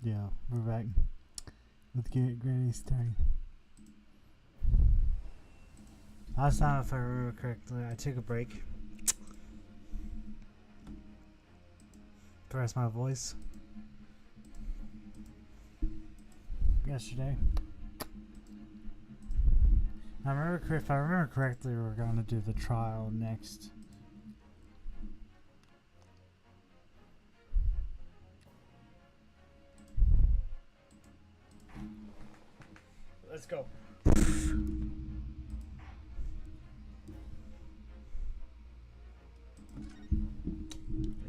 Yeah, we're back with Granny's turn. Last time, if I remember correctly, I took a break to rest my voice yesterday. If I remember correctly, we're going to do the trial next. Let's go.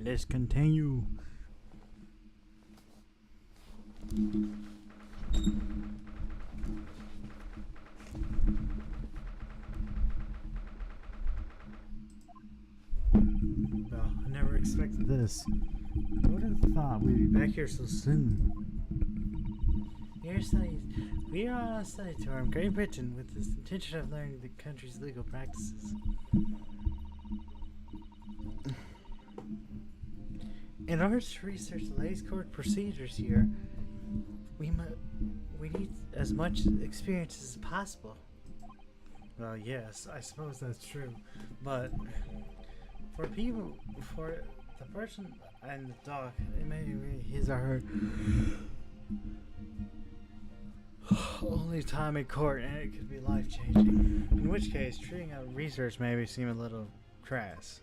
Let's continue. Well, I never expected this. Who would have thought we'd be back here so soon? We are on a study tour in Great Britain with the intention of learning the country's legal practices. In order to research the latest court procedures here, we need as much experience as possible. Well, yes, I suppose that's true, but for the person and the dog, it may be his or her only time in court, and it could be life-changing. In which case, treating out research may seem a little crass.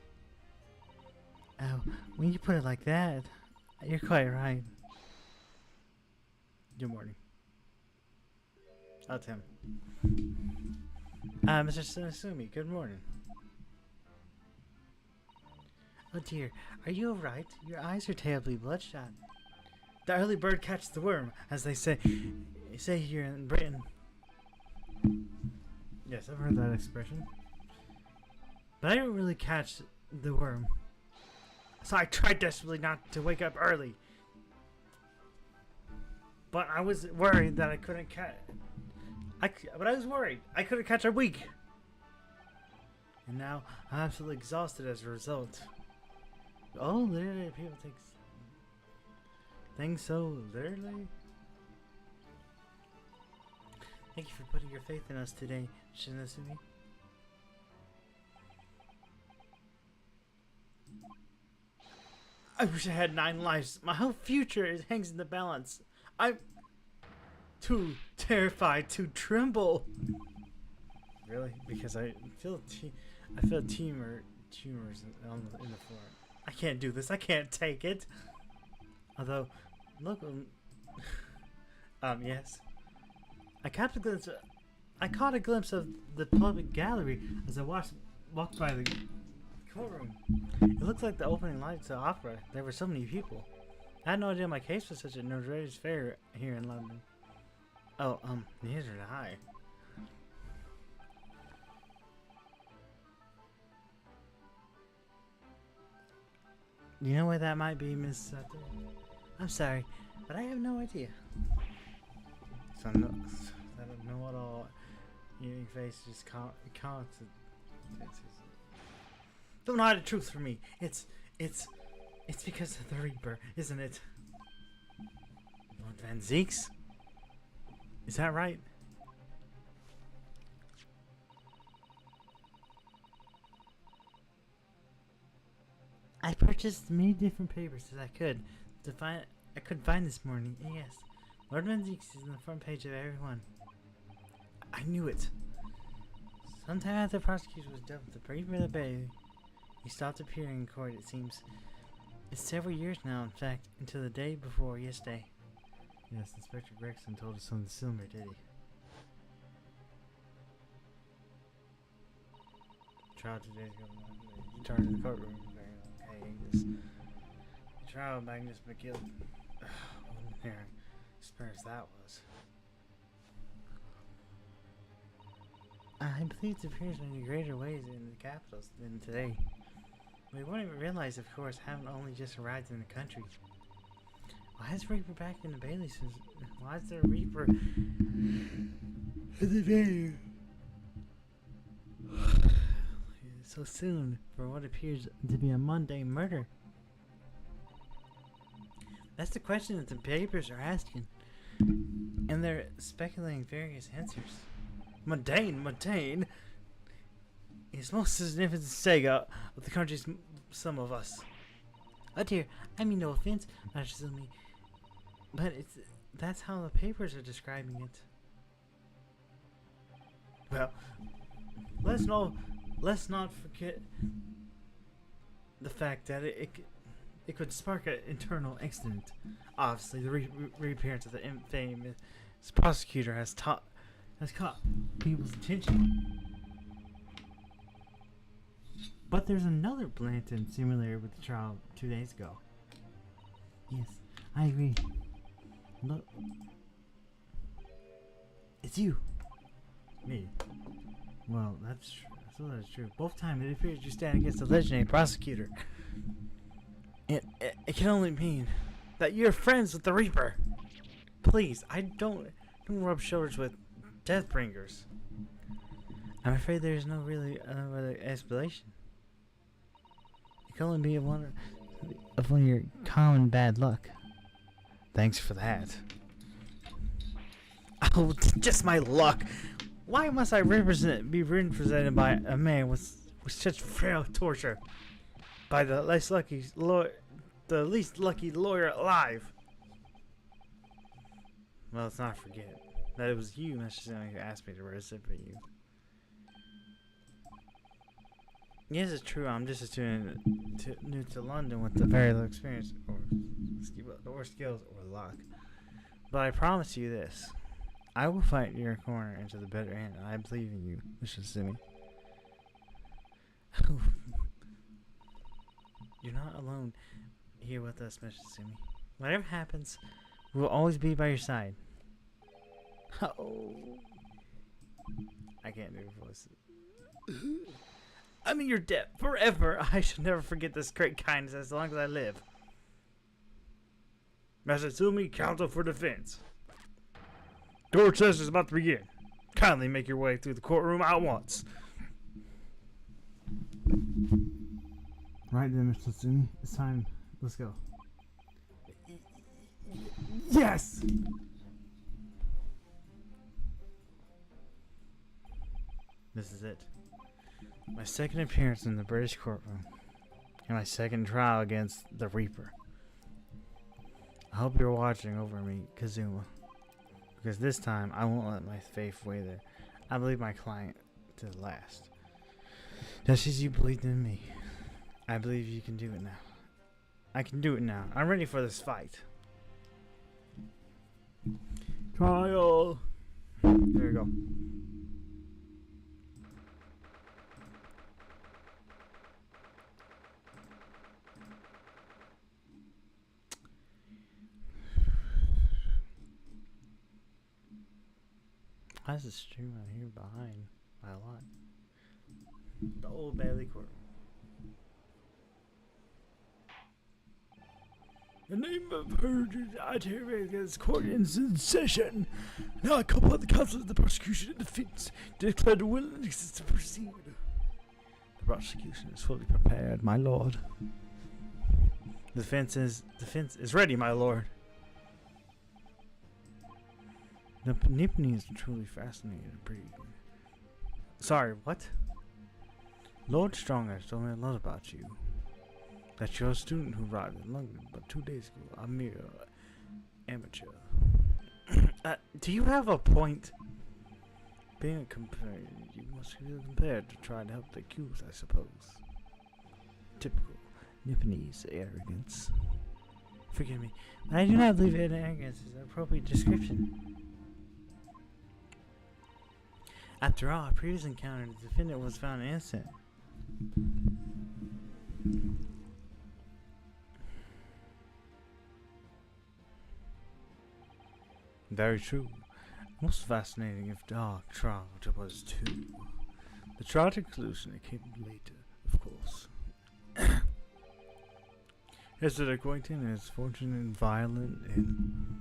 Oh, when you put it like that, you're quite right. Good morning. Oh, Tim. Mr. Sunasumi, good morning. Oh dear, are you alright? Your eyes are terribly bloodshot. The early bird catches the worm, as they say here in Britain. Yes, I've heard that expression. But I don't really catch the worm. So I tried desperately not to wake up early. But I was worried that I couldn't catch... But I was worried I couldn't catch a week. And now I'm absolutely exhausted as a result. Oh, literally, people take things so literally. Thank you for putting your faith in us today, Shinasumi. I wish I had 9 lives. My whole future hangs in the balance. I'm too terrified to tremble. Really? Because I feel tumors in the floor. I can't do this. I can't take it. Although, look, yes. I caught a glimpse of the public gallery as I walked by the courtroom. It looked like the opening night of opera. There were so many people. I had no idea my case was such a notorious affair here in London. Oh, neither did I. You know where that might be, Miss Sato? I'm sorry, but I have no idea. So I don't know at all. Your face just can't. Don't hide the truth from me. It's because of the Reaper, isn't it? Lord Van Zeeks? Is that right? I purchased many different papers as I could find this morning. Yes, Lord Van Zeeks is on the front page of every one. I knew it. Sometime after the prosecution was done with the Reaper of the Bay, he stopped appearing in court, it seems. It's several years now, in fact, until the day before yesterday. Yes, Inspector Gregson told us on the cylinder, did he? Trial today's going to turn to the courtroom. Okay, trial of Magnus McGill. Here, experience that was. I believe it appears in greater ways in the capitals than today. We won't even realize, of course, haven't only just arrived in the country. Why is Reaper back in the Bailey? Why is there a Reaper in the Bailey? So soon for what appears to be a mundane murder. That's the question that the papers are asking. And they're speculating various answers. Mundane is most significant saga of the country's some of us. Oh dear, I mean no offense, Master Sumi, but that's how the papers are describing it. Well, let's not forget the fact that it could spark an internal accident. Obviously, the reappearance of the infamous prosecutor has caught people's attention. But there's another Blanton similar with the trial 2 days ago. Yes, I agree. Look, it's you. Me. Well, that's true. That's true. Both times it appears you stand against the legendary prosecutor. It can only mean that you're friends with the Reaper. Please, I don't rub shoulders with Deathbringers. I'm afraid there's no really other explanation. It can only be one of your common bad luck. Thanks for that. Oh, just my luck. Why must I be represented by a man with such frail torture? By the least lucky lawyer alive. Well, let's not forget that it was you, Mr. Sumi, who asked me to represent you. Yes, it's true. I'm just a student new to London with very little experience or skills or luck. But I promise you this. I will fight your corner into the better end. I believe in you, Mr. Sumi. You're not alone here with us, Mr. Sumi. Whatever happens, we'll always be by your side. Oh. I can't do voices. I'm in your debt forever. I shall never forget this great kindness as long as I live. Master Sumi, counsel for defense. Court session is about to begin. Kindly make your way through the courtroom at once. Right then, Mr. Sumi. It's time. Let's go. Yes! This is it. My second appearance in the British courtroom. And my second trial against the Reaper. I hope you're watching over me, Kazuma. Because this time, I won't let my faith wither. I believe my client to the last. Just as you believed in me. I believe you can do it now. I can do it now. I'm ready for this fight. Trial. There we go. Why is the stream out here behind by a lot? The Old Bailey Court. The name of perjury, I terror against court in session. Now a couple of the counsel of the prosecution and defense declared willingness to proceed. The prosecution is fully prepared, my lord. The defense is ready, my lord. The Nippany is truly fascinating breed. Sorry, what? Lord Strong has told me a lot about you. That you're a student who arrived in London but 2 days ago, a mere amateur. Do you have a point? Being a companion, you must feel compared to try to help the accused, I suppose. Typical Nipponese arrogance. Forgive me, but I do not believe that arrogance is an appropriate description. After all, a previous encounter, the defendant was found innocent. Very true. Most fascinating if dark trial was too. The tragic conclusion it came later, of course. Yesterday, Quentin is fortunate and violent and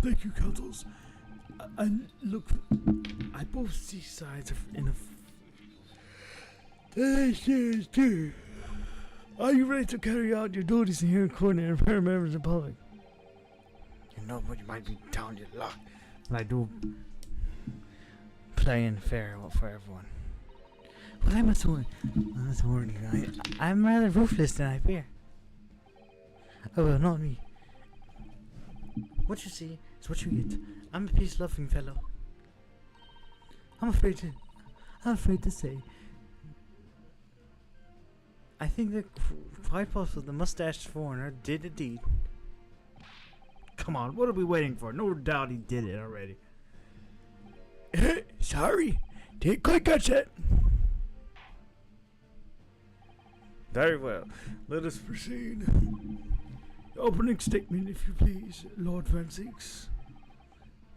thank you, counsels. I both see sides in Are you ready to carry out your duties here in court and prepare members of the public? You know what, you might be down your luck. But I do playing fair for everyone. Well, I'm not warning you. I'm rather ruthless than I appear. Oh well, not me. What you see is what you get. I'm a peace-loving fellow. I'm afraid to say. I think that quite possible the mustached foreigner did a deed. Come on, what are we waiting for? No doubt he did it already. Sorry, didn't quite catch that. Very well, let us proceed. Opening statement, if you please, Lord Francis.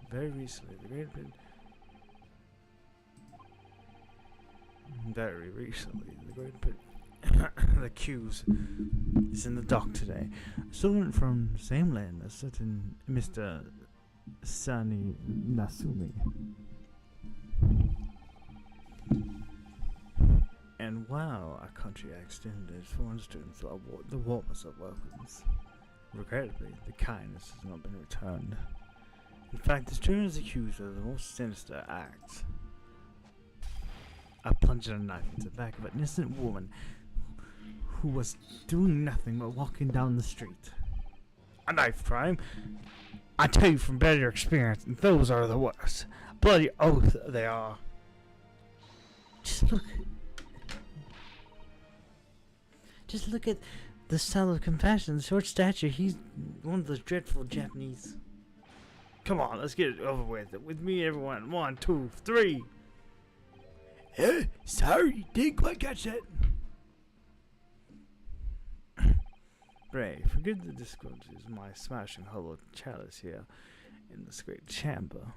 Very recently, the Great Britain. The accused is in the dock today. A student from the same land, a certain Mr. Sani Nasumi. And while our country extended foreign students the warmest of welcomes, regrettably, the kindness has not been returned. In fact, the student is accused of the most sinister acts. I plunged a knife into the back of an innocent woman who was doing nothing but walking down the street. A knife crime? I tell you from better experience, those are the worst. Bloody oath they are. Just look at the style of compassion, the short stature. He's one of those dreadful Japanese. Come on, let's get it over with. With me, everyone. 1, 2, 3. Sorry, didn't quite catch that. Pray, forgive the difficulties of my smashing hollow chalice here in this great chamber.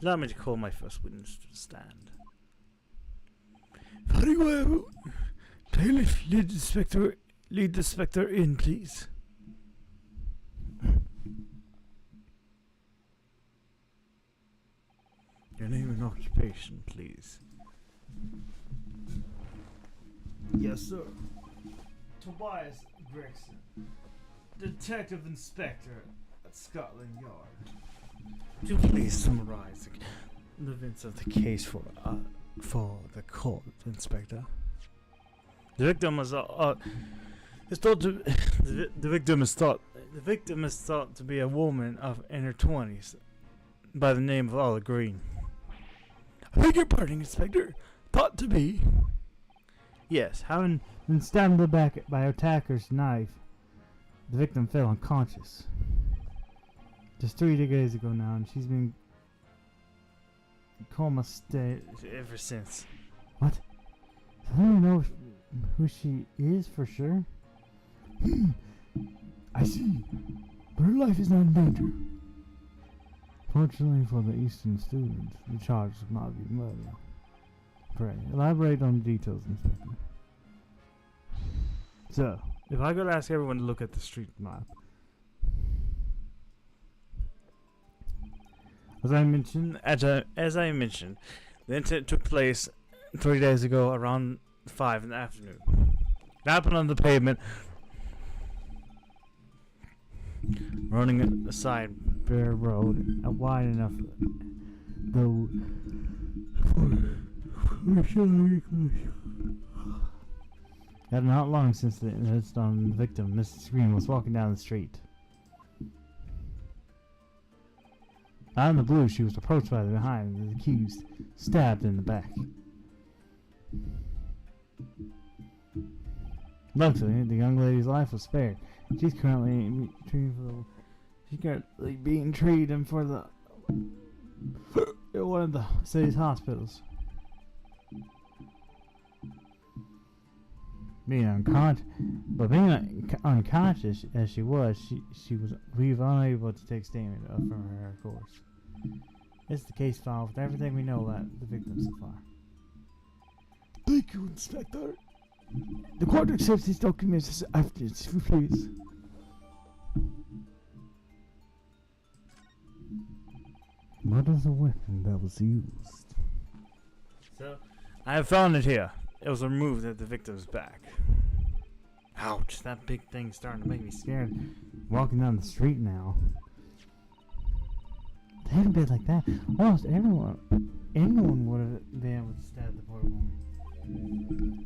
Allow me to call my first witness to the stand. Very well. Bailiff, lead the spectre in, please. Your name and occupation, please. Yes, sir. Tobias Gregson, Detective Inspector at Scotland Yard. Would you please summarize the events of the case for the court, Inspector? The victim is thought to the victim is thought to be a woman in her 20s by the name of Olive Green. I beg your pardon, Inspector. Thought to be. Yes, having been stabbed in the back by her attacker's knife, the victim fell unconscious. Just 3 days ago now, and she's been in coma state ever since. What? I don't even know who she is for sure. I see, but her life is not in danger. Fortunately for the Eastern students, the charge will not be murder. Pray, elaborate on the details, Inspector. So, if I could ask everyone to look at the street map. As I mentioned, the incident took place 3 days ago around 5 in the afternoon. It happened on the pavement, running aside bare road, wide enough, though. Had not long since the incident on the victim, Mrs. Green, was walking down the street. Out of the blue, she was approached by the behind, the accused, stabbed in the back. Luckily, the young lady's life was spared. She's currently being treated for the one of the city's hospitals. Being unconscious as she was, we were unable to take statement from her, of course. It's the case file with everything we know about the victim so far. Thank you, Inspector. The court accepts these documents as evidence, if you please. What is the weapon that was used? So, I have found it here. It was removed at the victim's back. Ouch, that big thing's starting to make me scared. Walking down the street now. They had a bit like that. Almost anyone would have been able to stab the poor woman.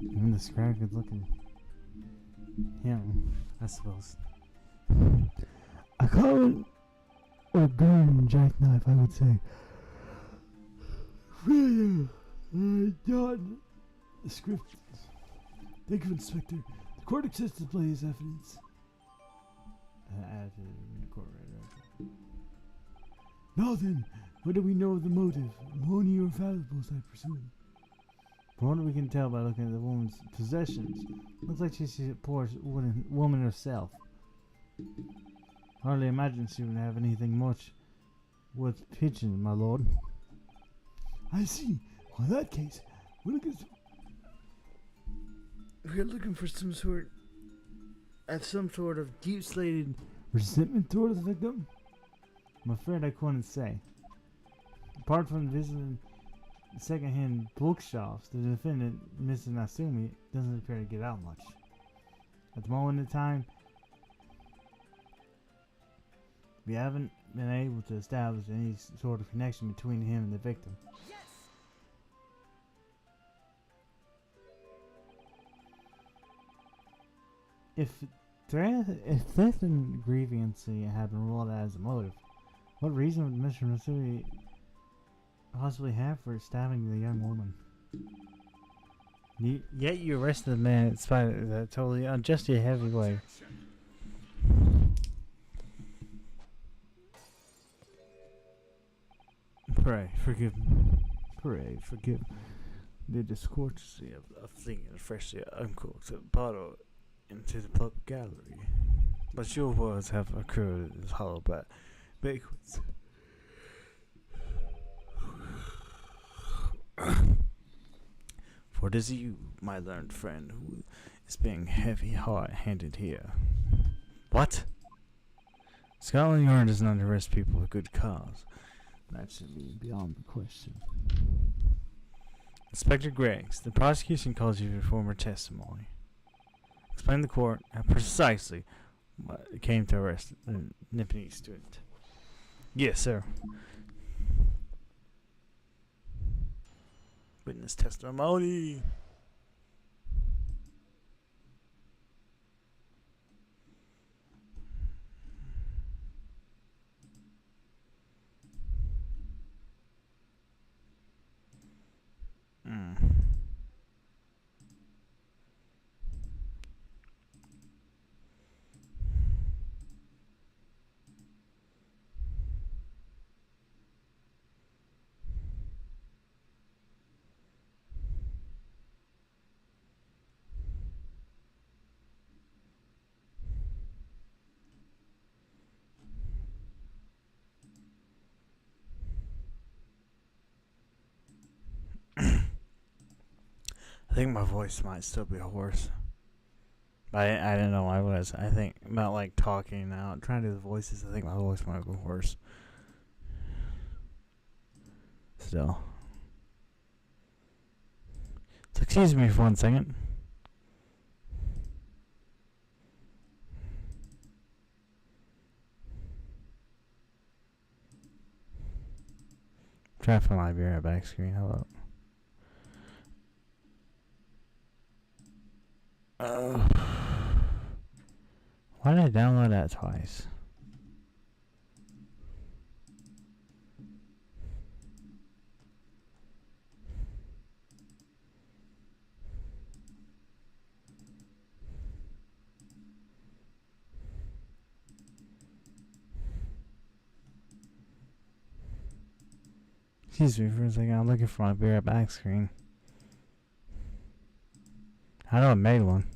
Even the scrag good looking. Him, I suppose. I call it a gun jackknife, I would say. Really, not the script. Thank you, Inspector. The court accepts the play as evidence. Added in the court, right? Now then, what do we know of the motive? Money or valuables, I presume. From what we can tell by looking at the woman's possessions, looks like she's a poor woman herself. Hardly imagine she would have anything much worth pitching, my lord. I see. Well, in that case, we're looking for some sort of deep-slated resentment towards the victim. I'm afraid I couldn't say. Apart from visiting second-hand bookshops, the defendant, Mrs. Nasumi, doesn't appear to get out much. At the moment in time, we haven't been able to establish any sort of connection between him and the victim. If theft and grievancy had been ruled out as a motive, what reason would Mr. Nasumi possibly have for stabbing the young woman? Yet you arrested the man in spite of that totally unjustly heavy way. Pray, forgive me. Pray, forgive the discourtesy of flinging a freshly uncorked bottle into the public gallery. But your words have occurred as hollow banquets. For it is you, my learned friend, who is being heavy-handed here. What? Scotland Yard does not arrest people for good cause. That should be beyond the question. Inspector Greggs, the prosecution calls you for former testimony. Explain to the court how precisely it came to arrest the Nipponese student. Yes, sir. Witness testimony. I think my voice might still be hoarse. I didn't know I was. I think about like talking now, trying to do the voices. I think my voice might be hoarse. Still. So excuse me for 1 second. Try to find my beer at back screen. Hello. Why did I download that twice? Excuse me for a second, I'm looking for my beer at back screen. I know I made one.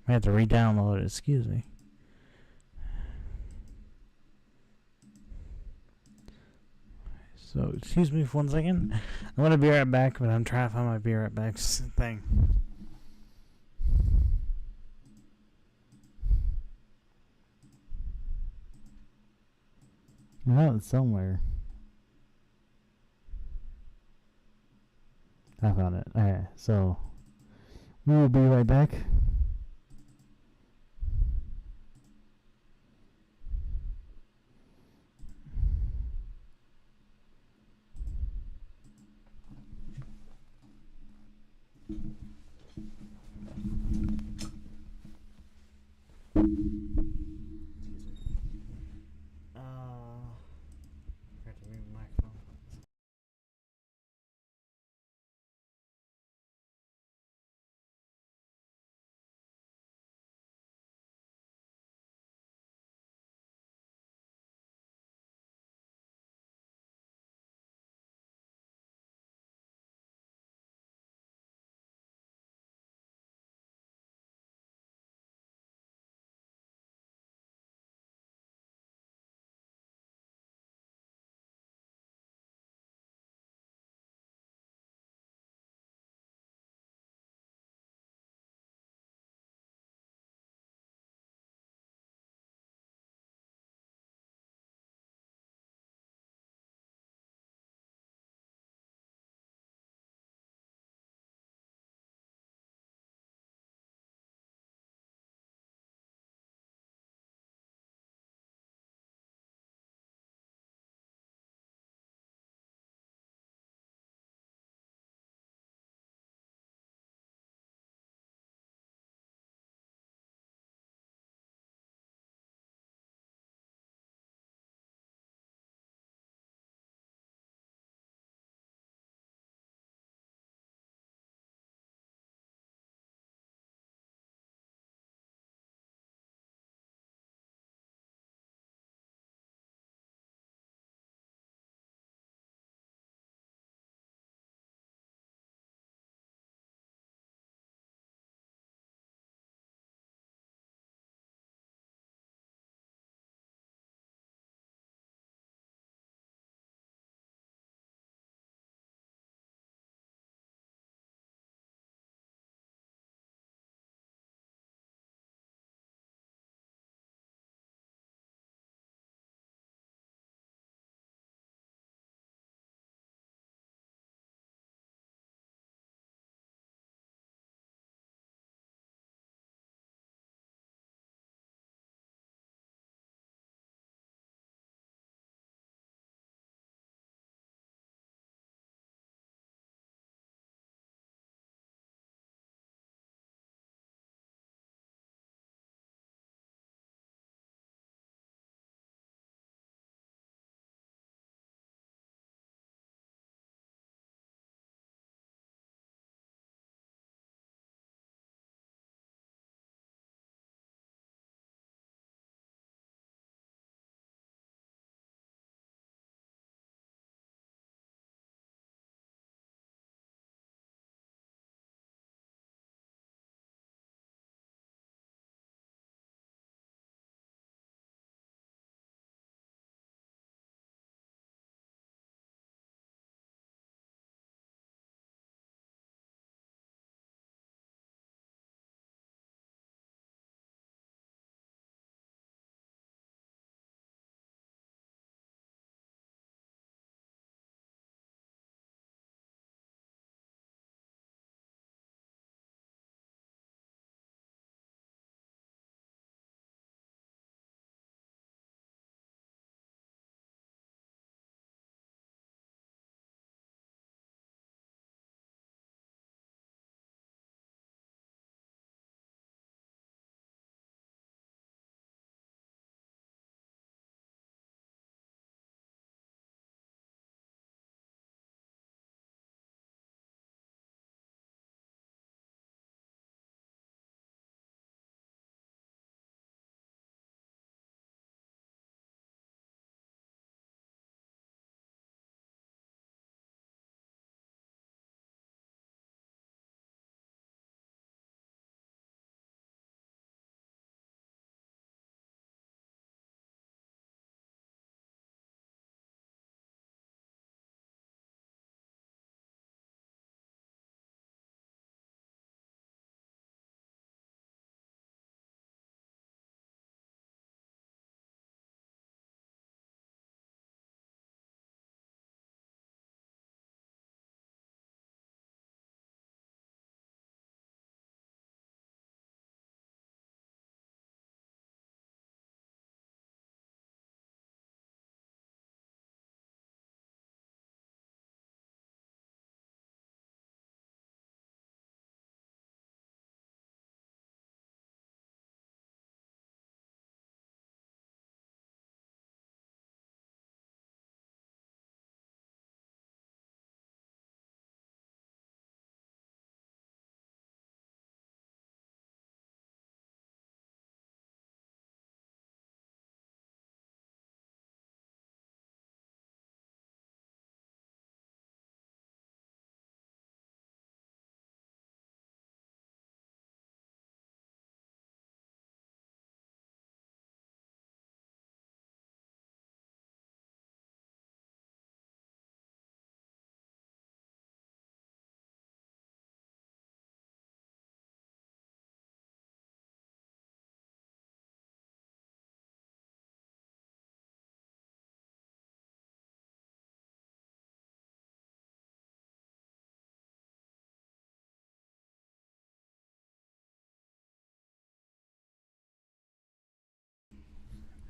I have to re-download it, excuse me. So, excuse me for 1 second. I'm going to be right back, but I'm trying to find my beer at back thing. Out somewhere. I found it. Okay, so we will be right back. Forgot to mute the microphone.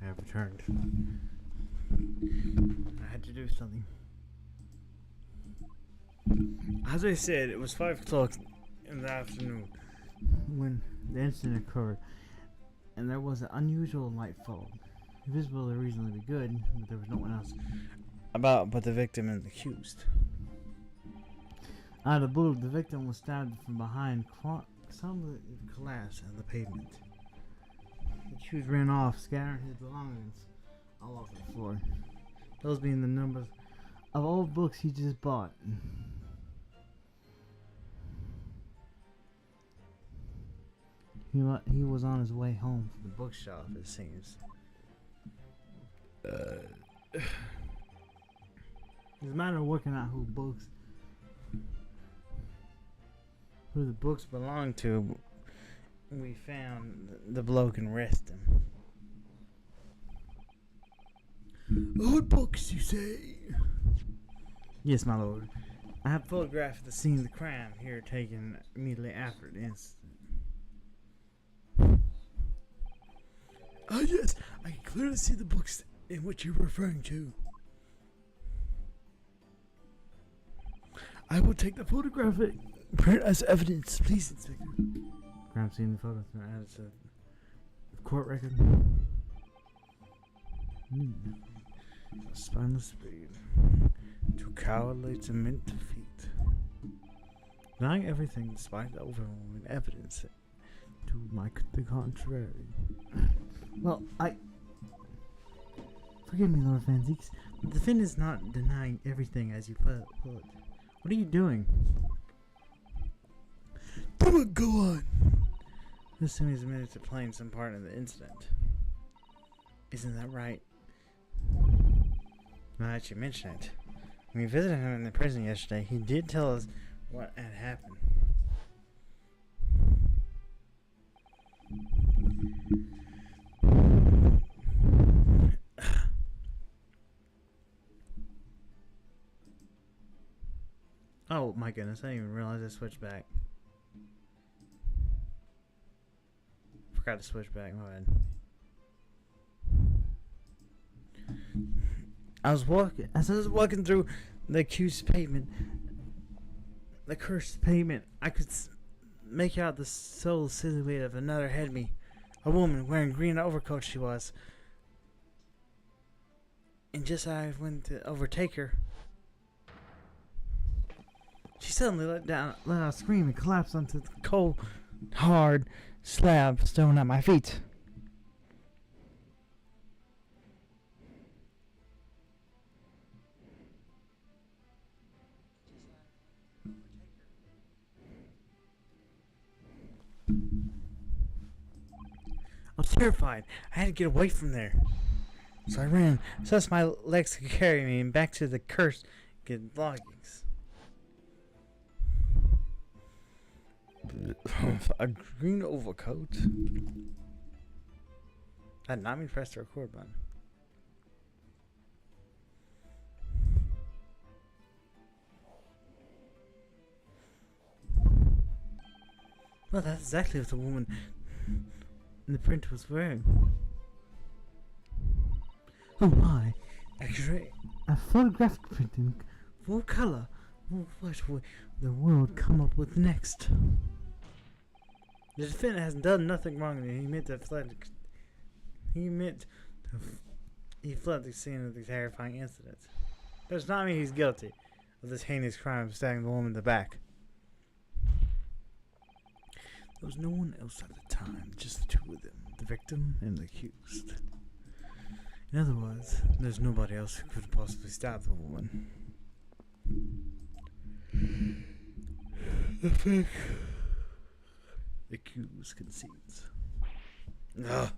I have returned. I had to do something. As I said, it was 5 o'clock in the afternoon when the incident occurred, and there was an unusual light fog. Visibility reasonably good, but there was no one else about but the victim and the accused. Out of the blue, the victim was stabbed from behind, suddenly collapsed on the pavement. The accused ran off, scattering his belongings all over the floor. Those being the numbers of old books he just bought. He was on his way home from the bookshop, it seems. It's a matter of working out who the books belong to. We found the bloke and arrested him. Old books, you say? Yes, my lord. I have photographed the scene of the crime here taken immediately after the incident. Yes, I can clearly see the books in which you're referring to. I will take the photographic print as evidence, please, Inspector. Crime scene photos are added to the court record. A spineless breed. Too cowardly to mint defeat. Denying everything despite the overwhelming evidence to the contrary. Well, forgive me, Lord Van Zieks. The defendant is not denying everything as you put it. What are you doing? Do it, go on. This time he's admitted to playing some part in the incident. Isn't that right? Now that you mention it. When we visited him in the prison yesterday, he did tell us what had happened. Oh my goodness, I didn't even realize I switched back. Forgot to switch back, my bad. As I was walking through the accused pavement, the cursed pavement, I could make out the sole silhouette of another ahead of me. A woman wearing green overcoat she was. And just as I went to overtake her, she suddenly let out a scream and collapsed onto the cold, hard slab stone at my feet. I was terrified. I had to get away from there. So I ran, so as my legs could carry me, and back to the cursed loggings. A green overcoat. I did not mean to press the record button. Well, that's exactly what the woman in the print was wearing. Oh my! X-ray. A photographic print in full color. What will the world come up with next? The defendant has done nothing wrong. He fled the scene of the terrifying incident. Does not mean he's guilty of this heinous crime of stabbing the woman in the back. There was no one else at the time, just the two of them, the victim and the accused. In other words, there's nobody else who could possibly stab the woman. The fake accused concedes. Ugh.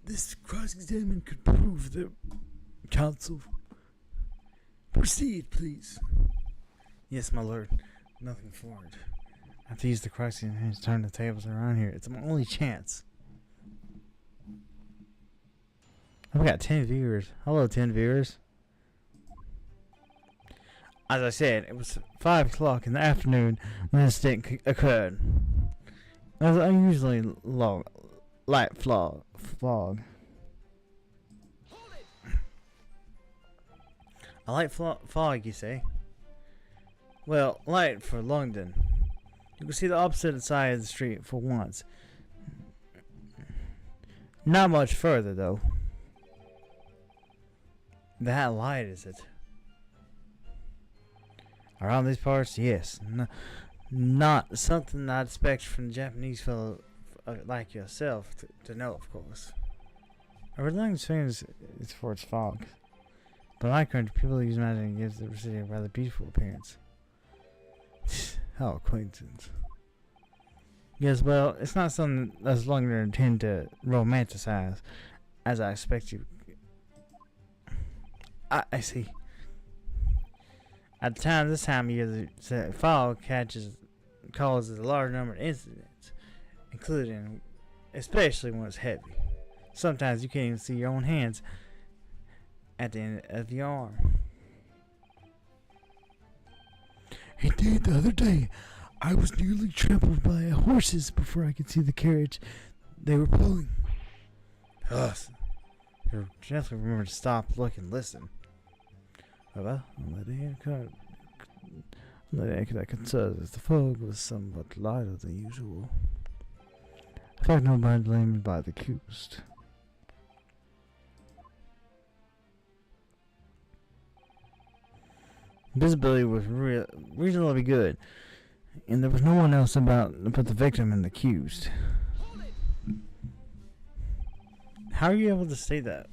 This cross-examination could prove the counsel. Proceed, please. Yes, my lord. Nothing for it. I have to use the cross-examination to turn the tables around here. It's my only chance. I've got 10 viewers. Hello, 10 viewers. As I said, it was 5 o'clock in the afternoon when this incident occurred. There's unusually low, light fog. A light fog, you say? Well, light for London. You can see the opposite side of the street for once. Not much further, though. That light, is it? Around these parts, yes. Not something I'd expect from a Japanese fellow like yourself to know, of course. Our language famous is for its fog. But in my country, people use magic and gives the city a rather beautiful appearance. How acquaintance. Yes, well, it's not something that's longer intended to romanticize, as I expect you. I see. At the time, this time of year, the fog causes a large number of incidents, including, especially when it's heavy. Sometimes you can't even see your own hands at the end of your arm. Indeed, the other day, I was nearly trampled by horses before I could see the carriage they were pulling. Us. You definitely remember to stop, look, and listen. Well, on the day I considered the fog was somewhat lighter than usual. In fact, nobody blamed by the accused. Visibility was reasonably good, and there was no one else about but the victim and the accused. How are you able to say that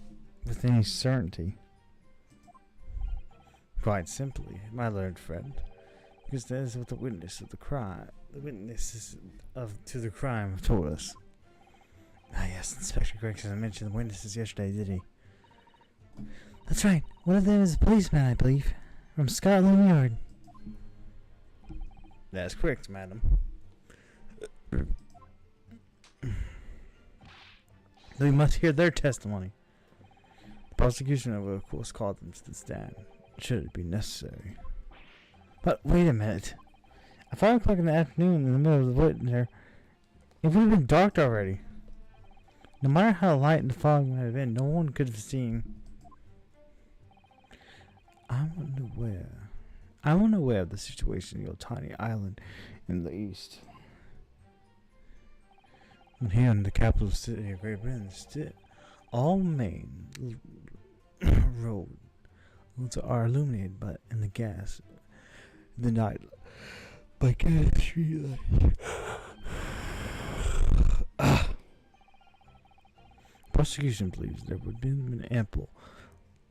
with any certainty? Quite simply, my learned friend, because that is what the witnesses to the crime have told us. Ah, yes, Inspector Gregson mentioned the witnesses yesterday, did he? That's right. One of them is a policeman, I believe, from Scotland Yard. That's correct, madam. We must hear their testimony. The prosecution will, of course, call them to the stand, should it be necessary. But wait a minute. At 5 o'clock in the afternoon, in the middle of the wood there, it would have been dark already. No matter how light the fog might have been, no one could have seen. I'm unaware of the situation in your tiny island in the east. And here in the capital city of Great Britain, still, all main roads are illuminated in the gas in the night by gas streetlights. Prosecution believes there would have been ample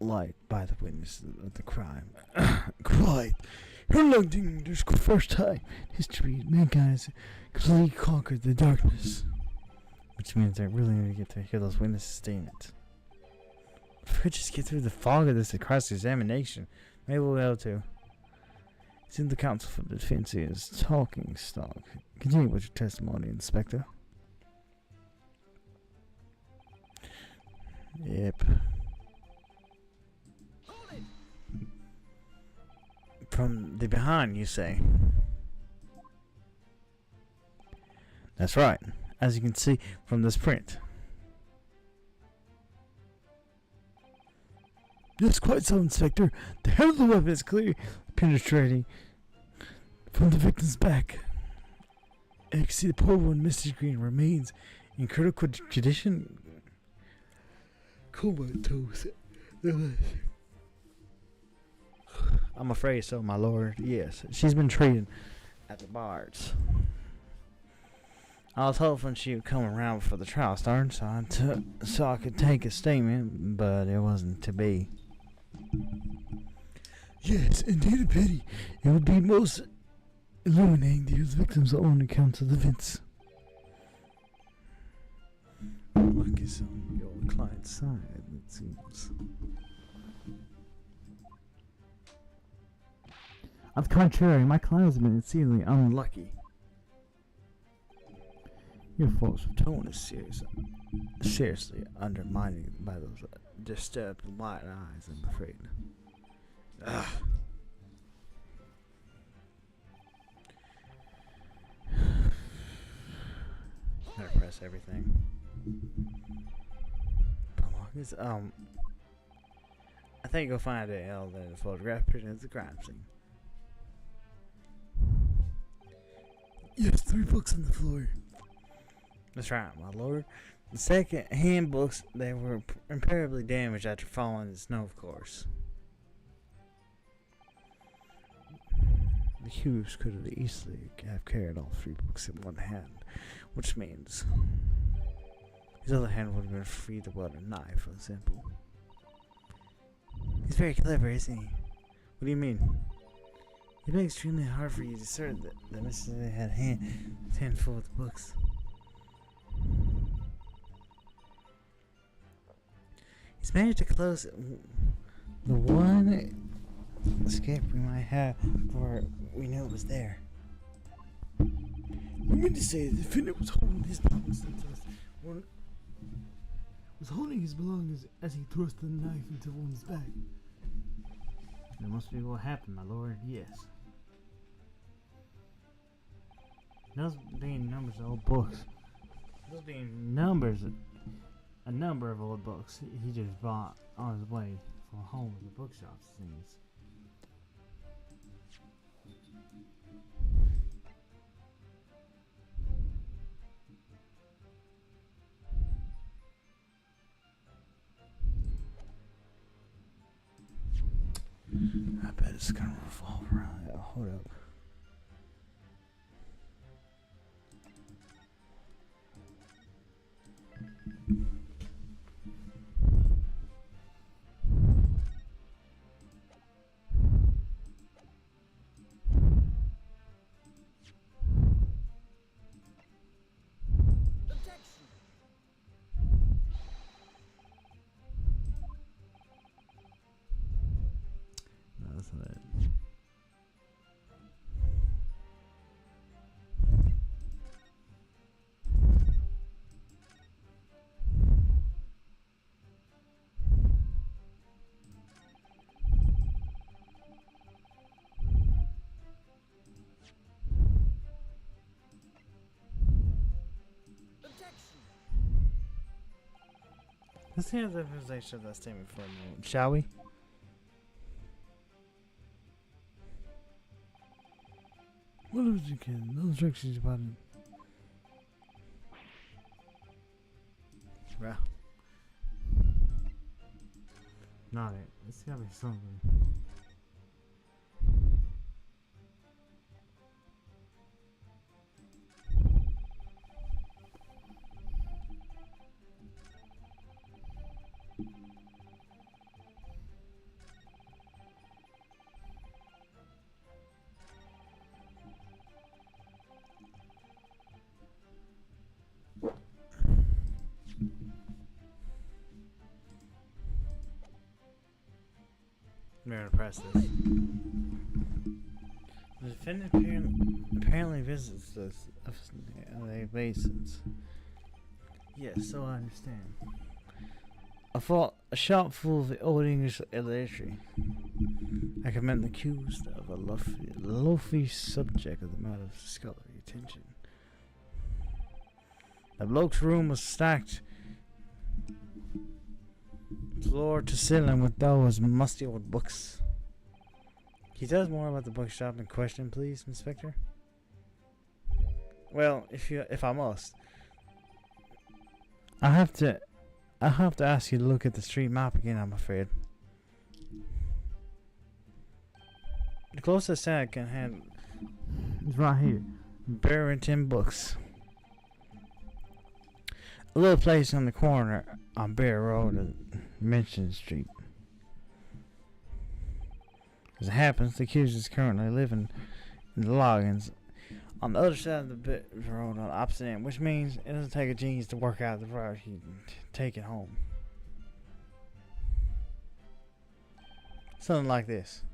light by the witnesses of the crime. Quite. You're looking this first time in history mankind has completely conquered the darkness. Which means I really need to get to hear those witnesses statement. If we could just get through the fog of this cross-examination, maybe we'll be able to. It's in the counsel for the defense is talking stock. Continue with your testimony, Inspector. Yep. From the behind, you say? That's right. As you can see from this print. Yes, quite so, Inspector. The head of the weapon is clearly penetrating from the victim's back. And you can see the poor one, Mrs. Green, remains in critical condition. Comatose. I'm afraid so, my lord. Yes, she's been treated at the bars. I was hoping she would come around before the trial started, so I could take a statement, but it wasn't to be. Yes, indeed a pity. It would be most illuminating to hear the victim's own accounts of the events. Luck is on your client's side, it seems. On the contrary, my client has been exceedingly unlucky. Your force of tone is seriously undermining by those disturbed white eyes, I'm afraid. Ugh. photograph everything. Belongings. I think you'll find it L that the photograph presents the crime scene. Yes, 3 books on the floor. That's right, my lord. The second hand books, they were irreparably damaged after falling in the snow, of course. The Hughes could have easily have carried all 3 books in one hand, which means his other hand would have been free to wield a knife, for example. He's very clever, isn't he? What do you mean? It'd be extremely hard for you to discern that Mr. Lee had his hand full of the books. He's managed to close the one escape we might have before we knew it was there. You mean to say the defendant was holding his belongings as he thrust the knife into one's back? That must be what happened, my lord, yes. Those being numbers of old books. Those being a number of old books he just bought on his way from home to the bookshop, it seems. I bet it's gonna revolve around that. Hold up. That's it. Let's hear the presentation of that statement for a moment, shall we? What else you can? No instructions about it. Well, not it. It's gotta be something. I'm gonna press this. The defendant apparently visits us on a basis. Yes, so I understand. A shop full of old English literature. I commend the accused of a lofty subject of the matter of scholarly attention. The bloke's room was stacked floor to ceiling with those musty old books. Can you tell us more about the bookshop in question, please, Inspector? Well, if I must, I'll have to ask you to look at the street map again, I'm afraid. The closest I can have is right here. Barrington Books. A little place on the corner on Bear Road and Mission Street. As it happens, the accused is currently living in the Loggins on the other side of the road on the opposite end, which means it doesn't take a genius to work out the route he can take it home. Something like this.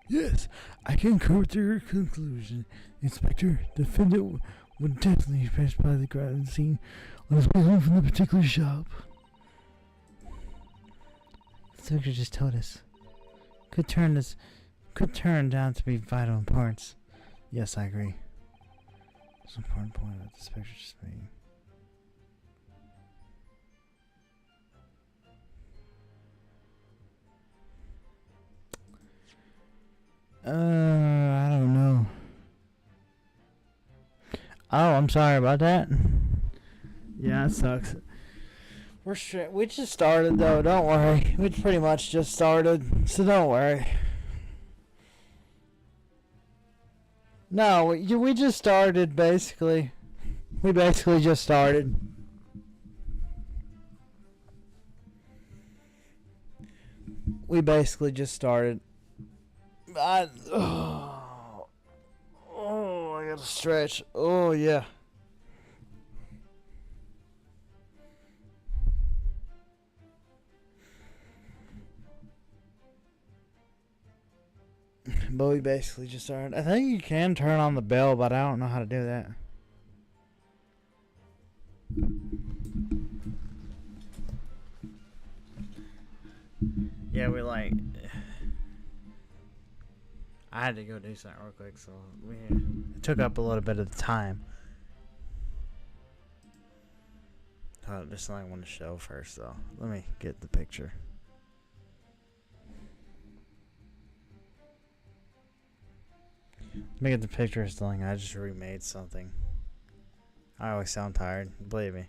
Yes, I concur with your conclusion, Inspector. Defendant would definitely pass by the crime scene on his way home from the particular shop. The inspector just told us could turn down to be vital importance. Yes, I agree. There's an important point about this picture just me. I don't know. Oh, I'm sorry about that. Yeah, it sucks. We just started though, don't worry. We pretty much just started, so don't worry. No, we just started basically. We basically just started. We basically just started. I gotta stretch. Oh, yeah. But we basically just started. I think you can turn on the bell, but I don't know how to do that. Yeah, I had to go do something real quick, so it took up a little bit of the time. Just something I want to show first, though. Let me get the picture. Let me get the picture of something. I just remade something. I always sound tired. Believe me.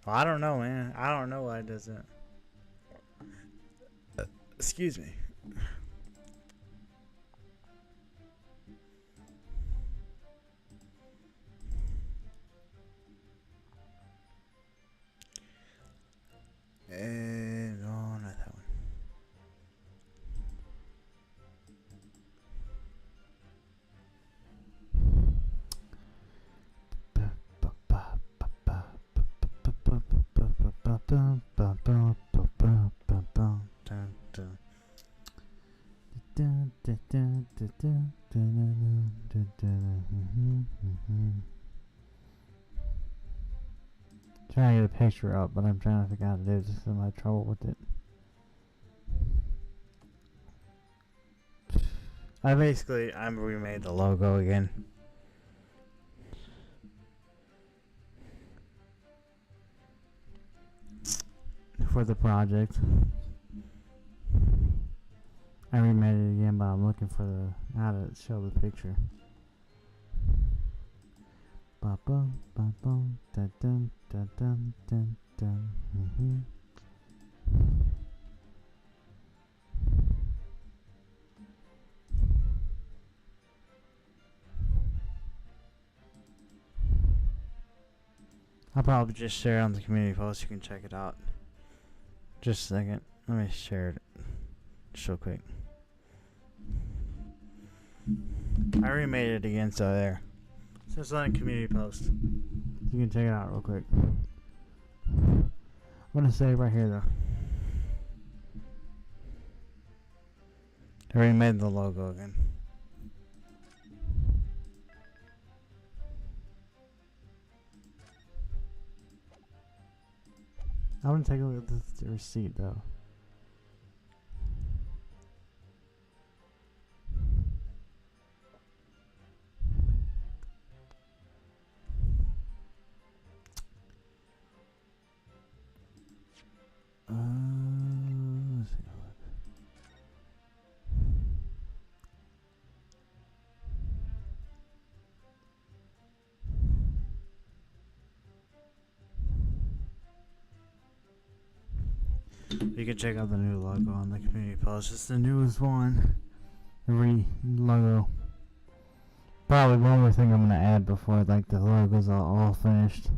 Well, I don't know, man. I don't know why it does that. Excuse me. No, not that one. Trying to get a picture up, but I'm trying to figure out how to do it. Just in my trouble with it. I remade the logo again. For the project. I remade it again, but I'm looking for how to show the picture. Ba bum ba bum da dum da dum dum dum. I'll probably just share it on the community post. You can check it out. Just a second. Let me share it just real quick. I remade it again, so there. So it's on a community post. You can check it out real quick. I'm gonna say right here though. I remade the logo again. I want to take a look at the receipt though. Let's see. You can check out the new logo on the community post. It's the newest one. The logo. Probably one more thing I'm gonna add before like the logos are all finished.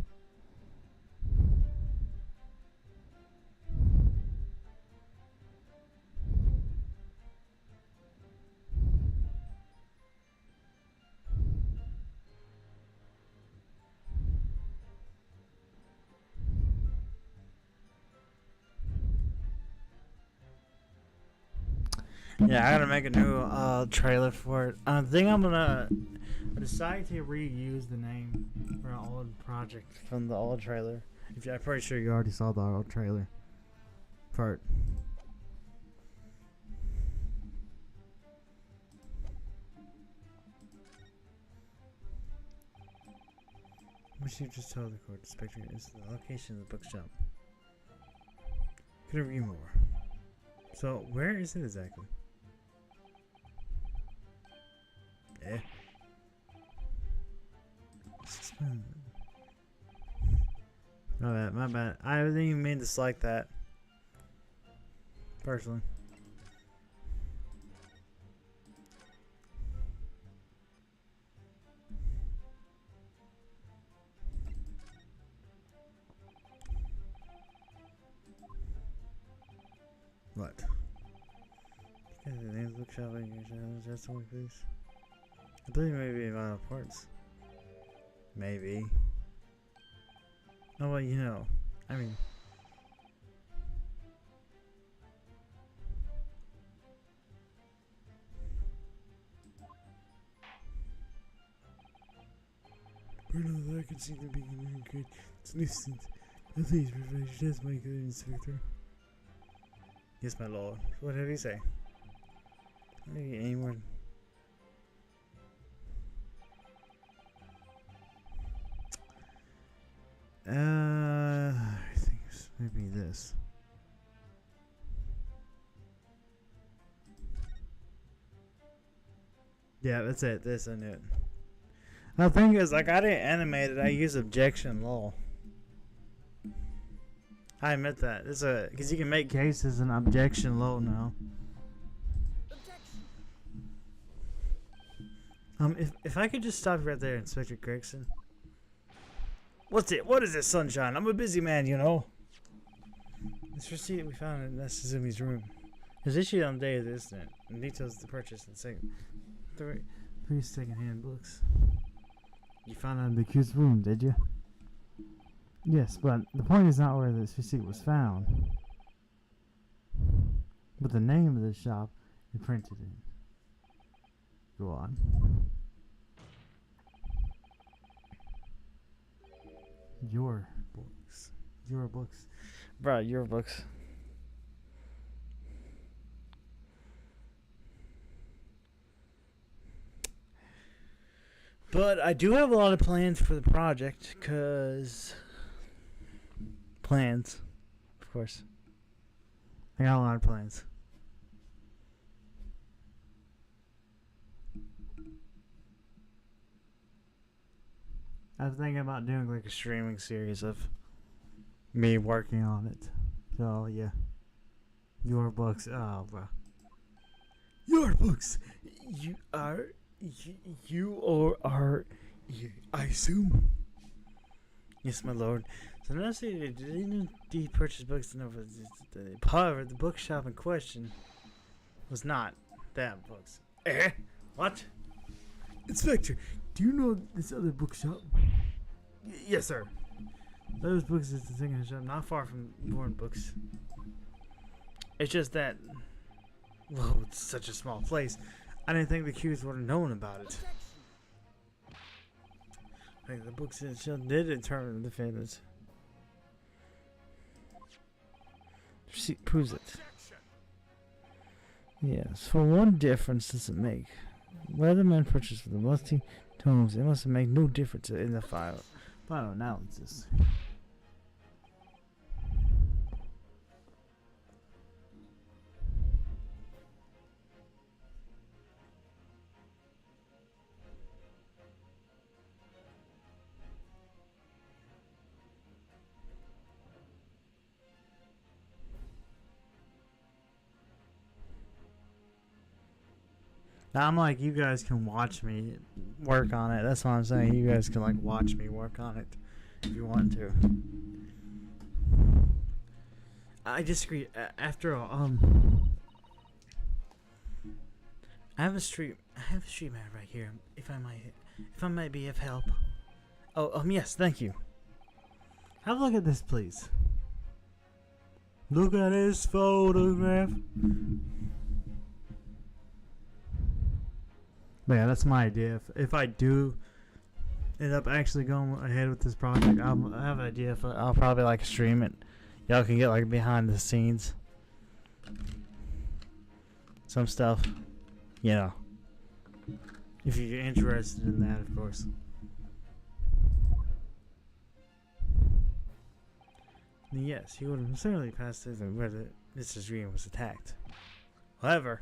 Yeah, I gotta make a new trailer for it. I think I decided to reuse the name for an old project from the old trailer. I'm pretty sure you already saw the old trailer part. What you just told the court inspector is the location of the bookshop. Could agree more. So, where is it exactly? Yeah. My bad, my bad. I didn't even mean to select that. Personally. What? Because the name's bookshop in your channel, just one please. I believe maybe vital parts. Maybe. Oh well, you know. I mean. Bruno, I can see the beginning good. It's nuisance. Please provide your test, my good inspector. Yes, my lord. What have you say? Maybe anyone. I think it's maybe this. Yeah, that's it. This I knew it. The thing is, like, I didn't animate it. I use objection law. I admit that. It's a because you can make cases in objection law now. If I could just stop right there, Inspector Gregson. What's it? What is this, Sunshine? I'm a busy man, you know. This receipt we found in Nasuzumi's room. It was issued on the day of the incident, and details the purchase and three second-hand books. You found it in the accused's room, did you? Yes, but the point is not where this receipt was found, but the name of the shop it printed in. Go on. Your books. Your books. Bruh, your books. But I do have a lot of plans for the project, cause plans, of course. I got a lot of plans. I was thinking about doing like a streaming series of me working on it. So yeah, your books. Oh, bro. Your books. I assume. Yes, my lord. So now see, did indeed purchase books and over. However, the bookshop in question was not that books. What? Inspector, do you know this other bookshop? Yes, sir. Those books is the second shop, not far from Born Books. It's just that, well, it's such a small place. I didn't think the accused would have known about it. I think the books in the shop did determine the defendants. Receipt proves it. Yes, for one difference does it make. Whether the man purchased for the multi tomes, it must make no difference in the final analysis. Now, I'm like, you guys can watch me work on it. That's what I'm saying. You guys can like watch me work on it if you want to. I disagree. After all, I have a street map right here. If I might be of help. Oh, yes, thank you. Have a look at this, please. Look at this photograph. But yeah, that's my idea. If I do end up actually going ahead with this project, I have an idea. If I'll probably like stream it. Y'all can get like behind the scenes, some stuff, you know. If you're interested in that, of course. then yes, he would have certainly passed through where Mrs. Green was attacked. However,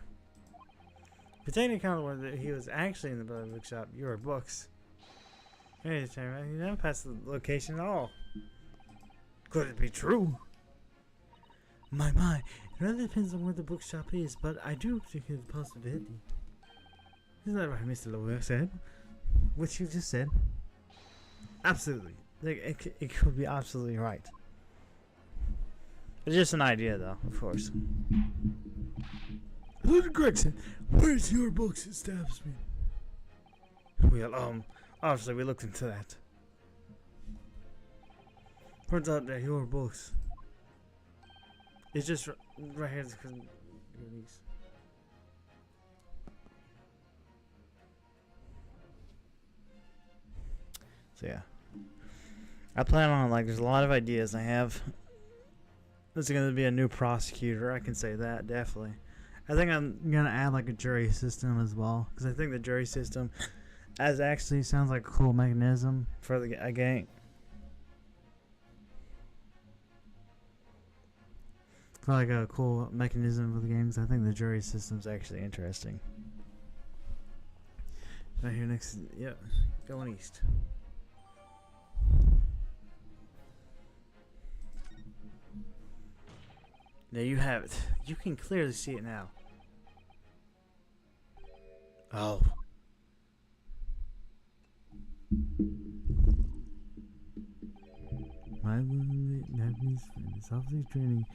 if you take into account whether he was actually in the Blood Bookshop, your books, he never passed the location at all. Could it be true? My, it rather depends on where the bookshop is, but I do think there's a possibility. Isn't that right, Mr. Lawyer said? What you just said? Absolutely. Like, it could be absolutely right. It's just an idea, though, of course. Lieutenant Gregson, where's your books establishment? Well, obviously we looked into that. Turns out that your books. It's just right here. So yeah, I plan on, like, there's a lot of ideas I have. There's gonna be a new prosecutor. I can say that definitely. I think I'm gonna add like a jury system as well, because I think the jury system actually sounds like a cool mechanism for a game. For like a cool mechanism for the games, I think the jury system's actually interesting. Right here next, yeah, going east. There you have it. You can clearly see it now. Oh. My Japanese friend is obviously training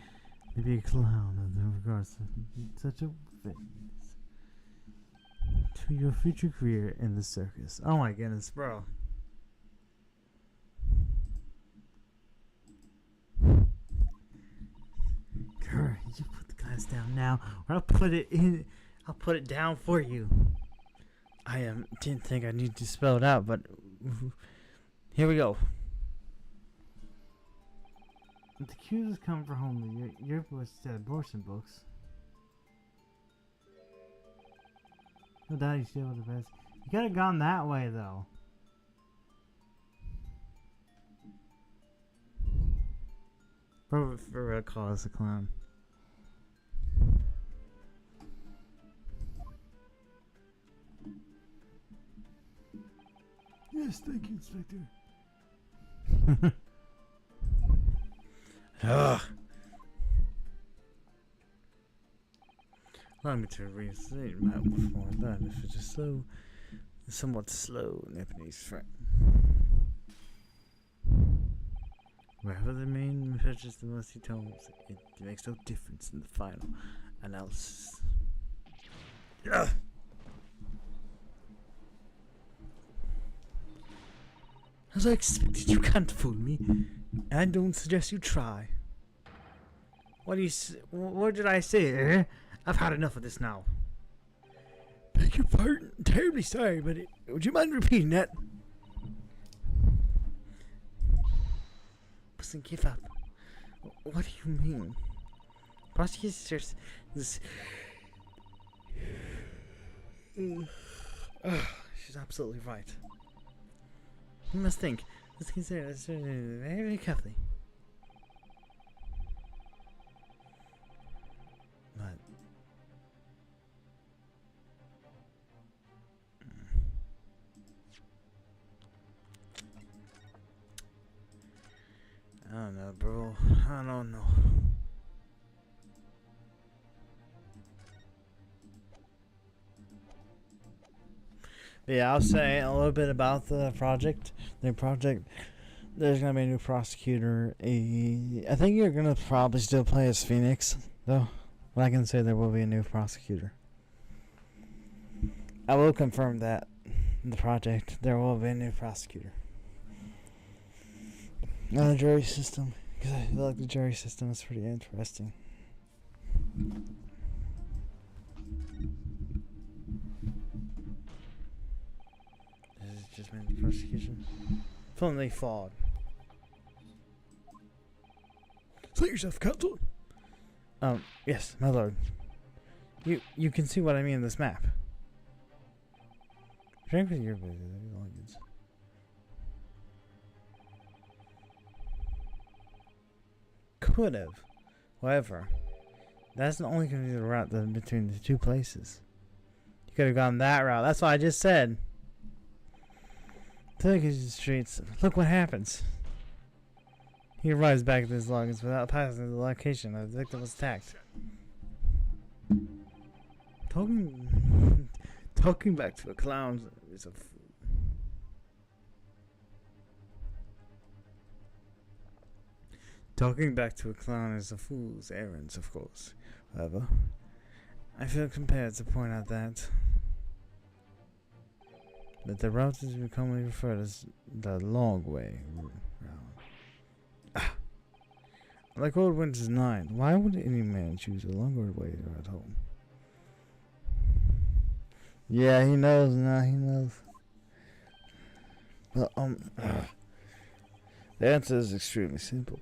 to be a clown in regards to such a fitness to your future career in the circus. Oh my goodness, bro. Girl, you put the glass down now, or I'll put it in. I'll put it down for you. I didn't think I needed to spell it out, but here we go. The accusers come for home. Your books said abortion books. No doubt you still with the best. You could have gone that way though. For real, call us a clown. Yes, thank you, Inspector. Ugh. Allow me to restate my before that if it's just somewhat slow Japanese friend. Wherever the main touches the musty tones, it makes no difference in the final analysis. Ugh. As I expected, you can't fool me. And I don't suggest you try. What did I say? Eh? I've had enough of this now. Beg your pardon. Terribly sorry, but would you mind repeating that? Listen, give up. What do you mean? Prosecutors, this. She's absolutely right. You must think. Let's consider this very, very carefully. But I don't know, bro. I don't know. Yeah, I'll say a little bit about the project. There's gonna be a new prosecutor. I think you're gonna probably still play as Phoenix, though. But I can say there will be a new prosecutor. I will confirm that in the project there will be a new prosecutor. On the jury system, because I feel like the jury system is pretty interesting. This has just been the prosecution. Fully flawed. Slit yourself, counsel. Yes, my lord. You can see what I mean in this map. Drink with your belongings. could have. However, that's the only confusing route between the two places. You could have gone that route. That's what I just said. Take the streets. Look what happens. He arrives back at his logins without passing the location the victim was attacked. Talking back to a clown is a fool. Talking back to a clown is a fool's errand, of course. However, I feel compelled to point out that the route is commonly referred as the long way round. Like Old Winter's 9, why would any man choose a longer way at home? Yeah, he knows now, he knows. But, the answer is extremely simple.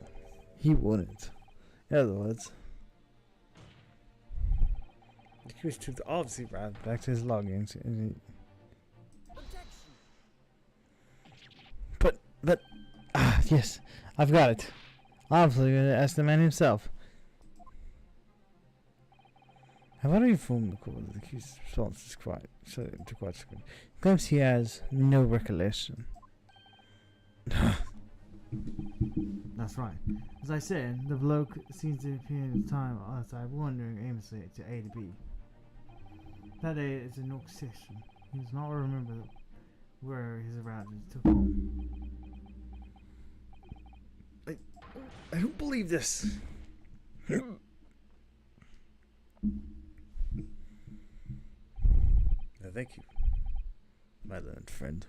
He wouldn't. In other words, the accused took the opposite route back to his logins. But, yes, I've got it. Obviously, going to ask the man himself. I've already informed the court that the accused's response is quite certain. Claims he has no recollection. That's right. As I said, the bloke seems to appear in his time outside wandering aimlessly to A to B. That day is a North session. He does not remember where his arrival took home. I don't believe this. Thank you, my learned friend.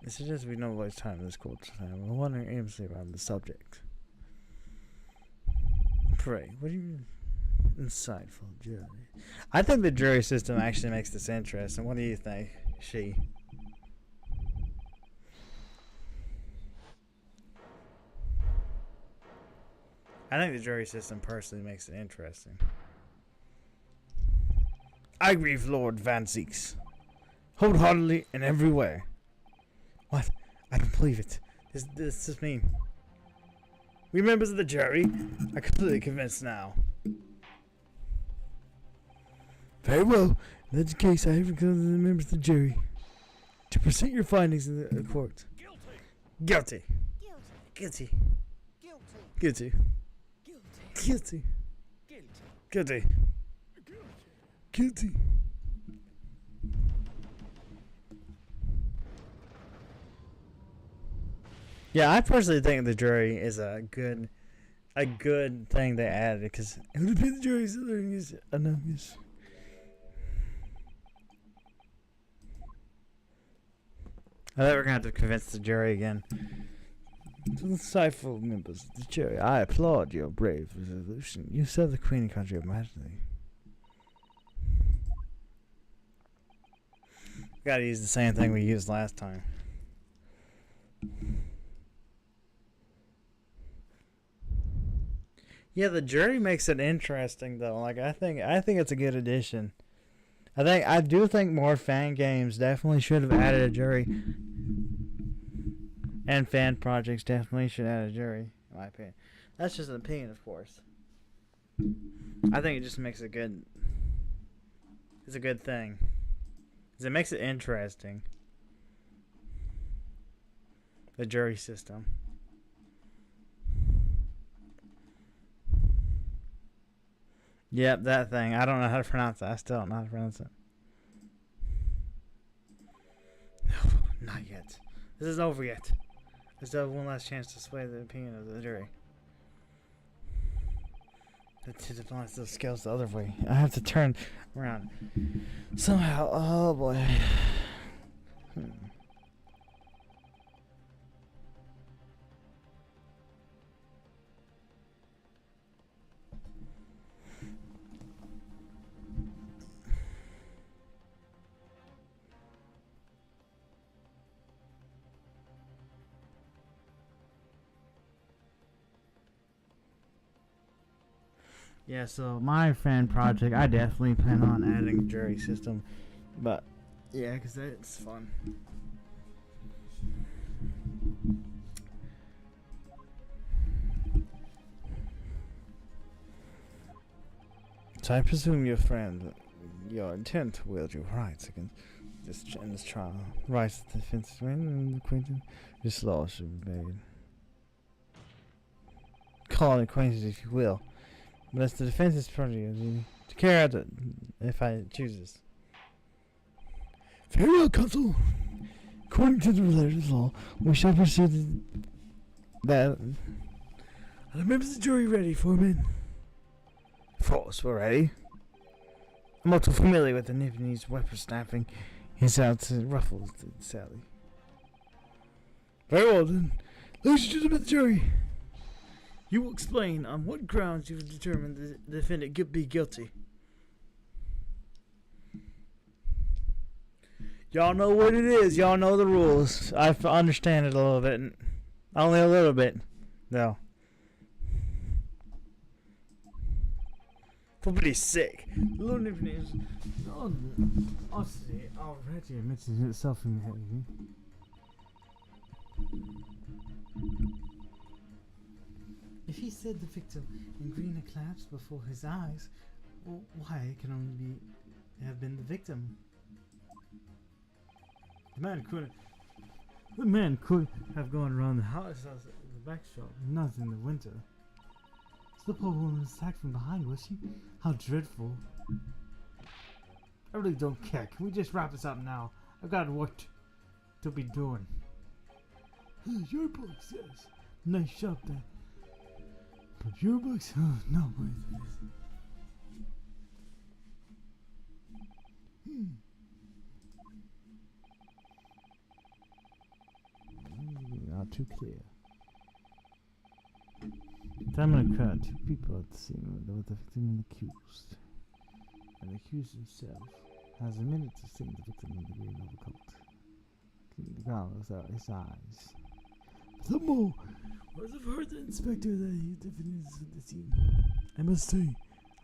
It suggests we know waste time in this court time. We're wondering aimlessly around the subject. Pray, what are you insightful jury? I think the jury system actually makes this interesting. What do you think, She? I think the jury system personally makes it interesting. I agree with Lord Van Zieks. Wholeheartedly in every way. What? I don't believe it. This is mean. We members of the jury are completely convinced now. Very well. In that case, I have recommended the members of the jury to present your findings in the court. Guilty. Guilty. Guilty. Guilty. Guilty. Guilty. Yeah, I personally think the jury is a good thing they added because it would be the jury's is anonymous. I thought we were gonna have to convince the jury again. To the insightful members of the jury, I applaud your brave resolution. You serve the Queen and country of majesty. Gotta use the same thing we used last time. Yeah, the jury makes it interesting though. Like I think it's a good addition. I do think more fan games definitely should have added a jury. And fan projects definitely should add a jury, in my opinion. That's just an opinion, of course. I think it just makes it good. It's a good thing. 'Cause it makes it interesting. The jury system. Yep, that thing. I don't know how to pronounce it. I still don't know how to pronounce it. No, not yet. This isn't over yet. I still have one last chance to sway the opinion of the jury. To balance those scales the other way. I have to turn around. Somehow. Oh boy. Yeah, so my fan project, I definitely plan on adding a jury system. But, yeah, because it's fun. So I presume your friend, your intent to wield your rights against in this trial. Rights of defense and acquaintance. This law should be made. Call it acquaintance if you will. But as the defense's property to carry out the, if I choose this. Very well, counsel. According to the related law, we shall proceed that. Are the members of the jury ready, Foreman? Of course, we're ready. I'm not too familiar with the Nipponese whippersnapping. He's out to ruffle Sally. Very well then. Ladies and gentlemen of the jury, you will explain on what grounds you have determined the defendant could be guilty. Y'all know what it is. Y'all know the rules. I understand it a little bit. Only a little bit, though. Feel pretty sick. Little Nipponese. Honestly, already mentioned itself in the head. If he said the victim in green had collapsed before his eyes, well, why it can only have been the victim? The man could have gone around the house at the back shop, not in the winter. So the poor woman was attacked from behind, was she? How dreadful. I really don't care. Can we just wrap this up now? I've got work to be doing. Your books, yes. Nice shop there. But your books, oh, no. Not too clear. Time occurred. Two people at the scene with the victim and the accused. And the accused himself has a minute to see the victim in the green overcoat. The ground looks out his eyes. The more, once I've heard the inspector that he definitely is at the scene. I must say,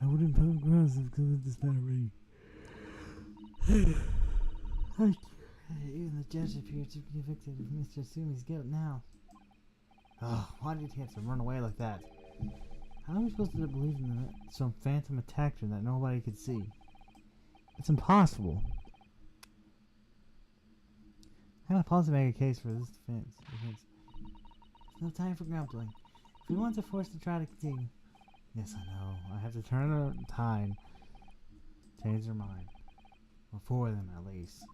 I wouldn't put grounds of this matter ready. Even the judge appears to be convicted of Mr. Sumi's guilt now. Oh, why did he have to run away like that? How are we supposed to believe in some phantom attacker that nobody could see? It's impossible. How can I possibly make a case for this defense? There's no time for grumbling. If we want to force the trial to continue. Yes, I know. I have to turn the tide. Change their mind. Or four of them, at least.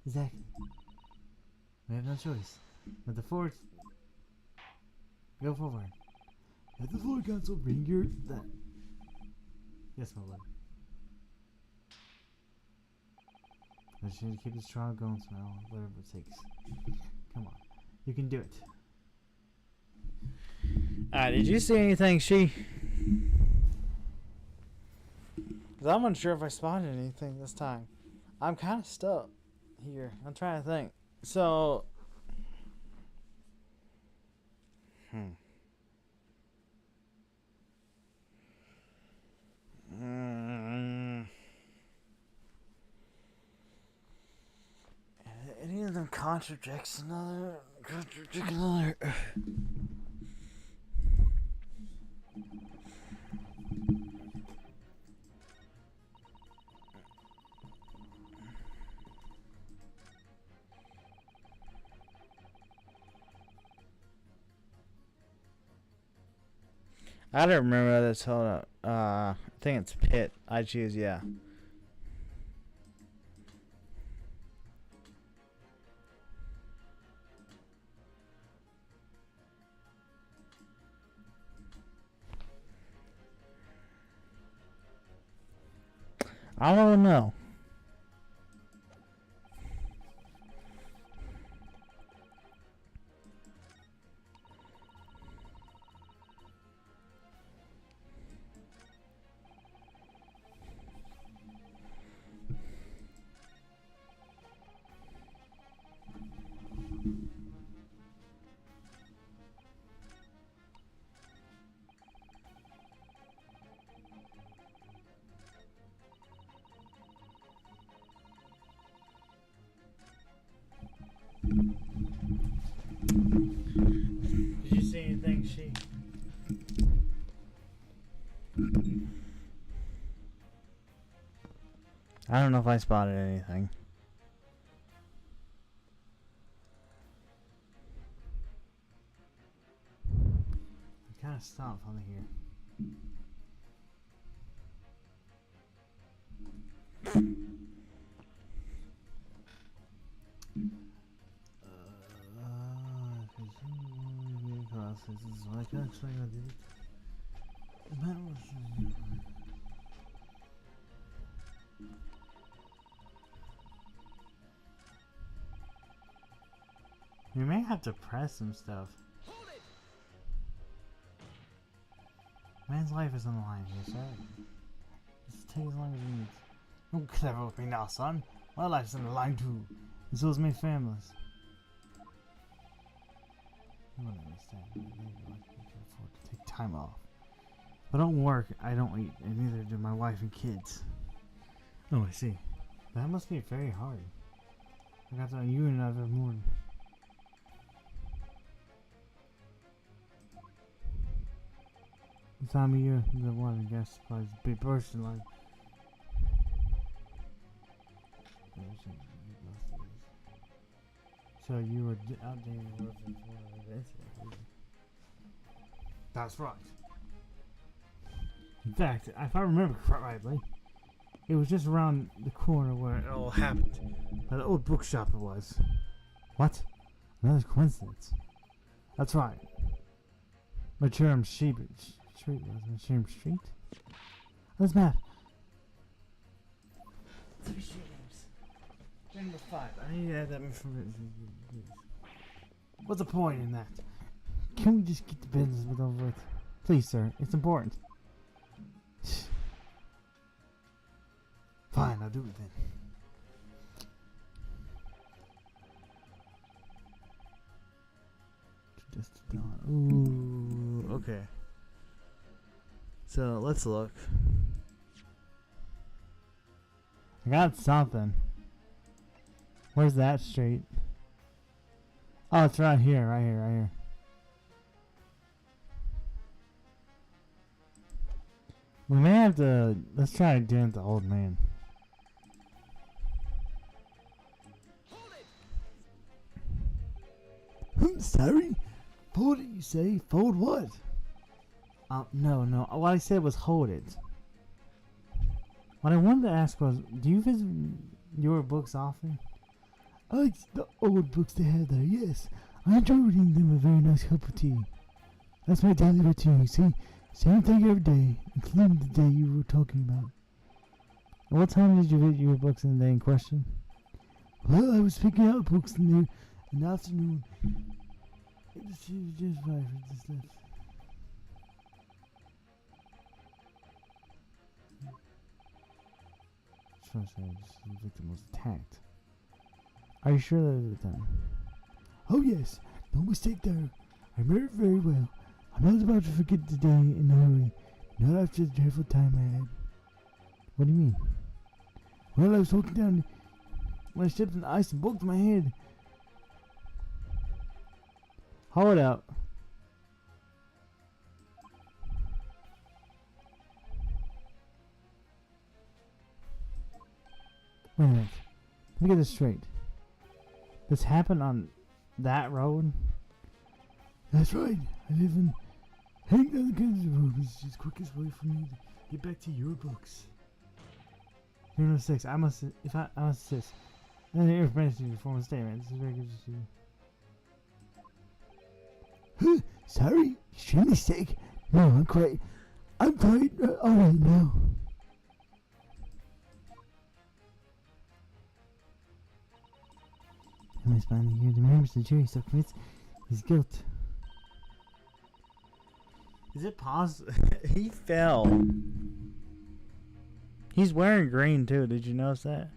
Exactly. We have no choice. But the force. Go forward. At the floor, counsel, bring your that. Yes, my lord. I just need to keep this trial going, Smell. Whatever it takes. Come on. You can do it. Did you see anything, She? Because I'm unsure if I spotted anything this time. I'm kind of stuck here. I'm trying to think. So. Any of them contradicts another. I don't remember this. Hold up. I think it's Pit. I choose, yeah. I don't know. Did you see anything, She? I don't know if I spotted anything. I gotta stop on here. This is what I can actually do. We may have to press some stuff. Man's life is on the line here, sir. Just take as long as you need. Don't clever with me now, son. My life's on the line too. And so is my family's. You wouldn't understand. Maybe I can afford to take time off. If I don't work, I don't eat, and neither do my wife and kids. Oh, I see. That must be very hard. I got on you another morning. The time of year, the one I guess supplies a big person like. So you were out there working for this? That's right. In fact, if I remember rightly, it was just around the corner where it all happened. By the old bookshop it was. What? Another coincidence. That's right. Maturum Street was Maturum Street? What's the map? 3 street names. Number 5. I need to add that information. What's the point in that? Can we just get the business with over with? Please, sir. It's important. Fine, I'll do it then. Ooh, okay. So let's look. I got something. Where's that street? Oh, it's right here, right here, right here. We may have to. Let's try again with the old man. Sorry? Fold it, you say? Fold what? No. What I said was hold it. What I wanted to ask was, do you visit your books often? I like the old books they have there, yes. I enjoy reading them a very nice cup of tea. That's my daily routine, you see? Same thing every day, including the day you were talking about. What time did you read your books in the day in question? Well, I was picking out books in the afternoon. It was just right for this left. Just the victim was attacked. Are you sure that was the time? Oh yes, no mistake there. I remember it very well. I'm not about to forget the day in a hurry, not after the dreadful time I had. What do you mean? Well, I was walking down when I stepped in the ice and bumped my head. Hold up. Wait a minute. Let me get this straight. This happened on that road? That's right. I live in Hank down the Kansas Road, which is the quickest way for me to get back to your books. 006. I must assist. And the information in your formal statement. This is very good to see. Huh? Sorry? Extreme mistake? No, I'm quite alright now. I must find here the members of the jury so commits his guilt. Is it possible? He fell. He's wearing green too. Did you notice that?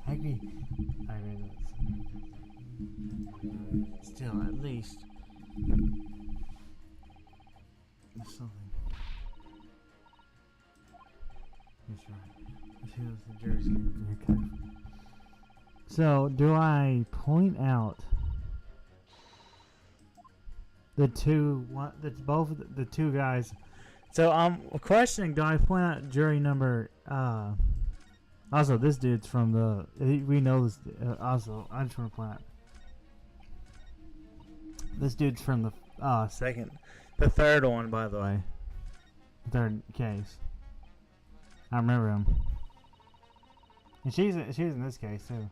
I agree. I read that. Still, at least. There's something. That's right. Let's see what the jury's going to. So, do I point out the two, both of the two guys So questioning. Do I point out jury number? Also, this dude's from the. We know this. Also, I just want to point out. This dude's from the the third one, by the way. Third case. I remember him. And she's in this case too.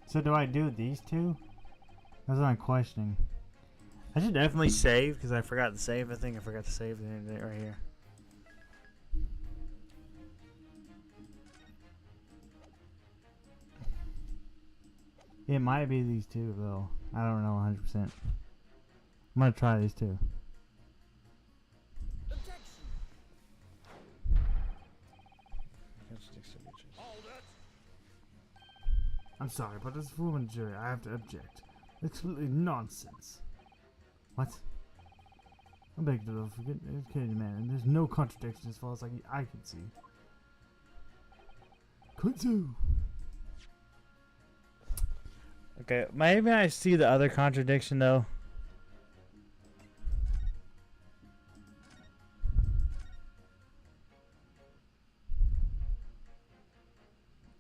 So do I do these two? That's what I'm questioning. I should definitely save because I forgot to save. I think I forgot to save it right here. It might be these two though. I don't know 100%. I'm gonna try these two. I'm sorry, but as a woman jury, I have to object. It's completely nonsense. What? I beg to forget, educated man, and there's no contradiction as far as I can see. Kudzu. Okay, maybe I see the other contradiction though.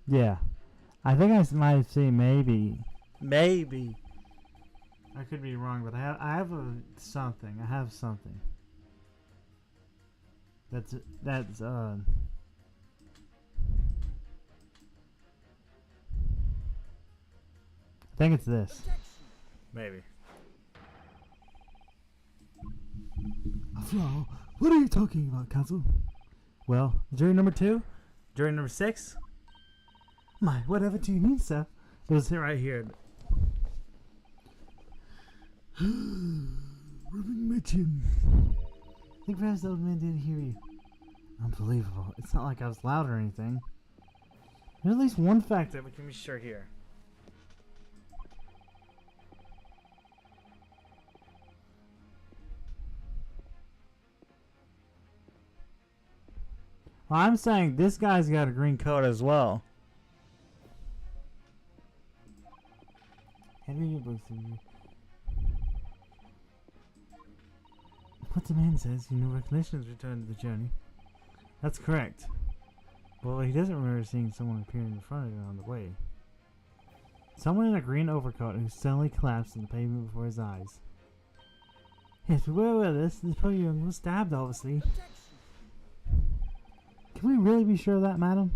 Yeah. I think I might see maybe. I could be wrong, but I have something. I have something. That's I think it's this. Maybe. A flaw? What are you talking about, Counsel? Well, jury number 2? Jury number 6? My, whatever do you mean, sir? It was right here. Rubbing my chin. I think perhaps the old man didn't hear you. Unbelievable. It's not like I was loud or anything. There's at least one fact that we can be sure here. Well, I'm saying this guy's got a green coat as well. What the man says, you know, recognition has returned to the journey. That's correct. Well, he doesn't remember seeing someone appearing in front of him on the way. Someone in a green overcoat who suddenly collapsed on the pavement before his eyes. Yes, we were aware of this. This poor young was stabbed, obviously. Can we really be sure of that, madam?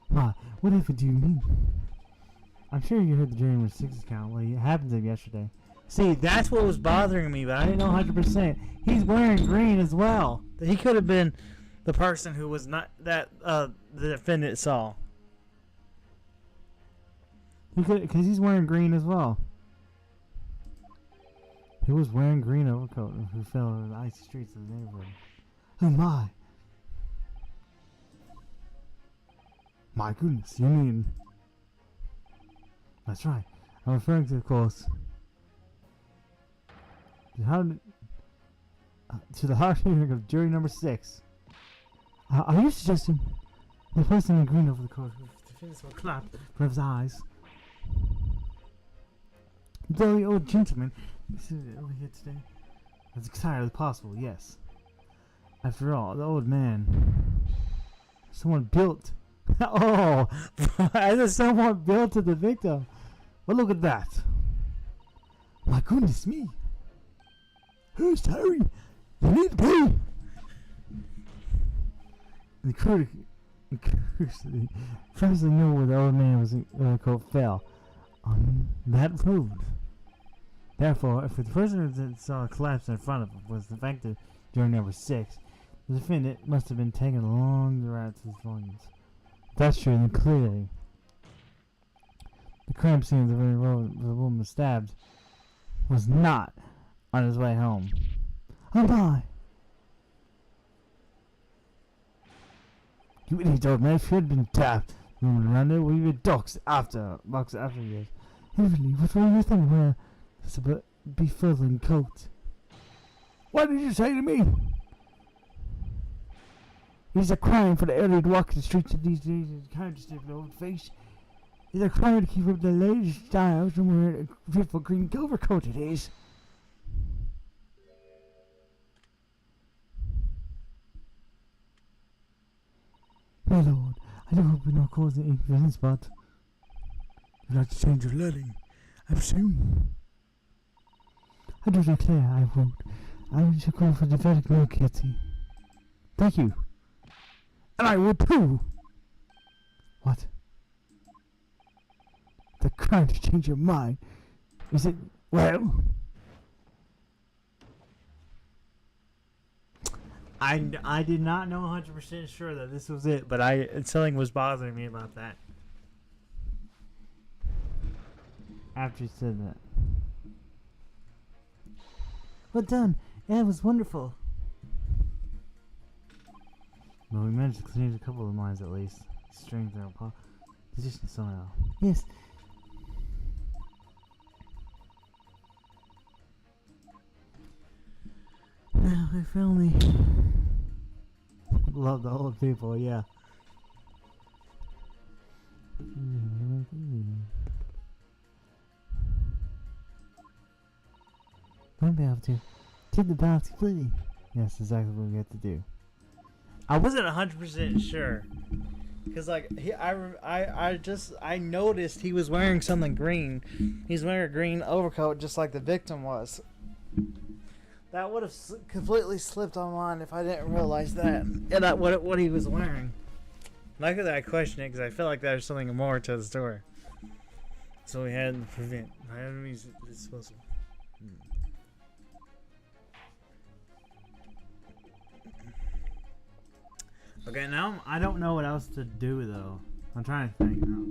Ma, whatever do you mean? I'm sure you heard the jury number 6's account. Well, it happened to him yesterday. See, that's what was bothering me, but I didn't know 100%. He's wearing green as well. He could have been the person who was not that the defendant saw. He could, because he's wearing green as well. He was wearing green overcoat who fell over the icy streets of the neighborhood. Oh my! My goodness, you mean? That's right. I'm referring to, of course, to the hard hearing of jury number 6. Are you suggesting the person in green over the coat will clap for his eyes? The old gentleman is over here today. That's entirely possible, yes. After all, the old man, someone built. Oh, I said someone built to the victim. Well, look at that. My goodness me. Who's Harry? You need to pay. The curiosity firstly knew where the old man was coat fell on that road. Therefore, if the person that saw a collapse in front of him was infected during number 6, the defendant must have been taken along the route to his volumes. That's true, then clearly the crime scene of the very road where the woman was stabbed was not on his way home. Oh my! You idiot, old man! If you had been tapped, the woman around there would have been boxed after years. Heavenly, what were you thinking? Wear this befuddling coat? What did you say to me? It is a crime for the elderly to walk the streets of these days and kind of stiff old face. It's a crime to keep up the latest styles and wear a beautiful green overcoat it is. My lord, I do hope we're not causing inconvenience, but you'd like to change your learning, I presume. I do declare I won't. I shall call for the verdict no guilty. Thank you. And I will too. What? The crime to change your mind. Is it, well? I did not know 100% sure that this was it, but something was bothering me about that. After you said that. Well done. Yeah, it was wonderful. Well, we managed to change a couple of minds at least. Strengthen our position somehow. Yes. Now, if only... Love the old people, yeah. Might be able to take the balance completely. Yes, exactly what we have to do. I wasn't 100% sure, cause like I noticed he was wearing something green. He's wearing a green overcoat, just like the victim was. That would have completely slipped on mine if I didn't realize that. And that what he was wearing. Like that, I question it because I feel like there's something more to the story. So we had to prevent my enemy's disposal. Okay, now I don't know what else to do though. I'm trying to think now.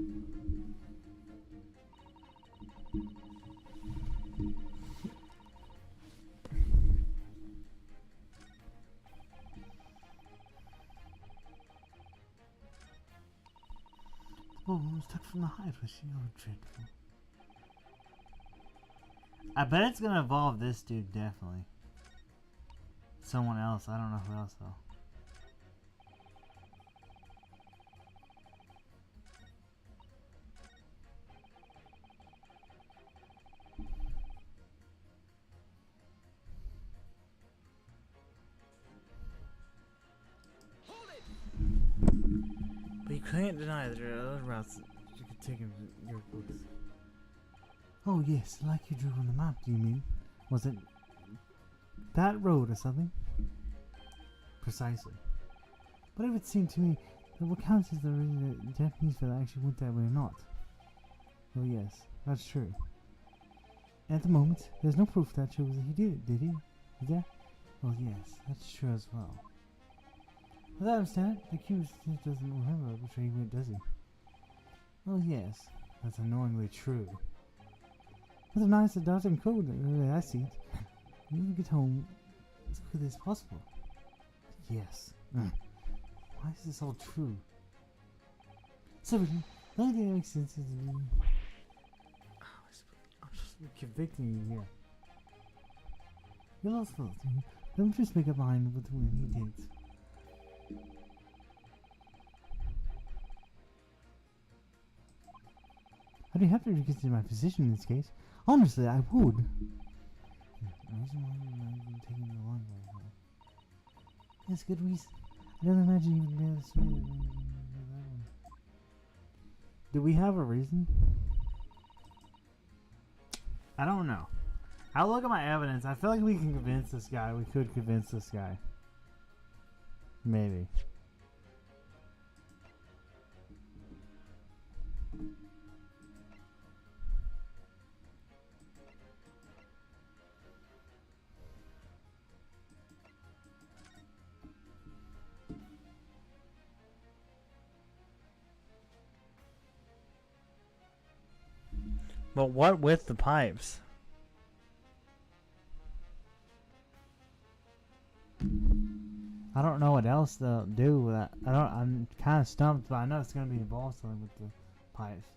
Oh, it was tucked from the hide, was she? Oh, dreadful. I bet it's gonna involve this dude, definitely. Someone else, I don't know who else though. But you can't deny that there are other routes that you could take in your books. Oh yes, like you drew on the map, do you mean? Was it that road or something? Precisely. But it would seem to me that what counts is the Japanese fella actually went that way or not. Oh yes, that's true. At the moment, there's no proof that shows that he did it, did he? Is there? Oh yes, that's true as well. As I understand it, the accused doesn't remember which way he went, does he? Oh yes, that's annoyingly true. But the nice adopting code, the way I see it, you need to get home as quickly as possible. Yes. Why is this all true? So, the only thing that makes sense is I'm just convicting you here. You're lost fault. Don't just make up mind with when he did. I'd be happy to reconsider my position in this case. Honestly, I would. Reason why you might be taking the long way. That's good reason. I don't imagine you would be able to sway that one. Do we have a reason? I don't know. I'll look at my evidence. I feel like we can convince this guy. We could convince this guy. Maybe. But what with the pipes? I don't know what else they'll do with that. I'm kind of stumped, but I know it's going to be involved something with the pipes.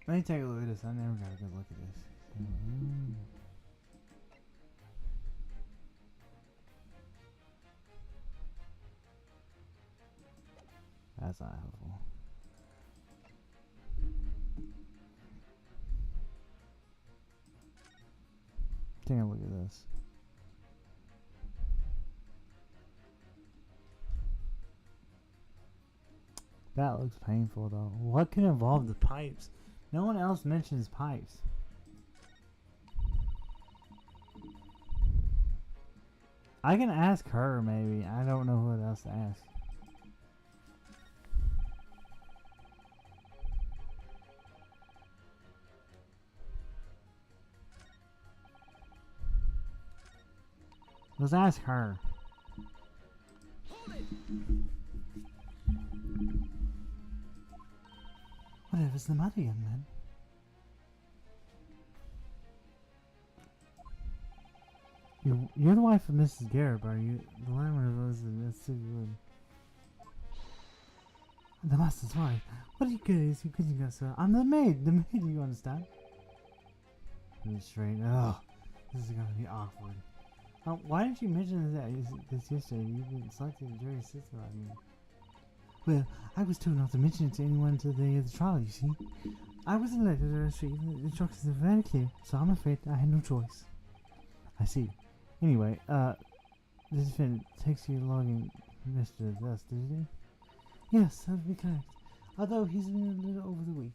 Let me take a look at this. I never got a good look at this. not helpful. Take a look at this. That looks painful though. What can involve the pipes? No one else mentions pipes. I can ask her maybe. I don't know who else to ask. Let's ask her. Whatever's the matter, young man? You're the wife of Mrs. Garrett, are you? The landlord was so good. The master's wife. What are you good? You couldn't go, sir. I'm the maid. The maid, you understand? Straight. Oh, this is gonna be awkward. Why didn't you mention this yesterday? You've been selected a jury sister, I mean. Well, I was told not to mention it to anyone until the day of the trial, you see. I was elected to the street. The instructions are very clear, so I'm afraid I had no choice. I see. Anyway, the defendant takes you logging Mr. Dust, did he? Yes, that would be correct. Although he's been a little over the week.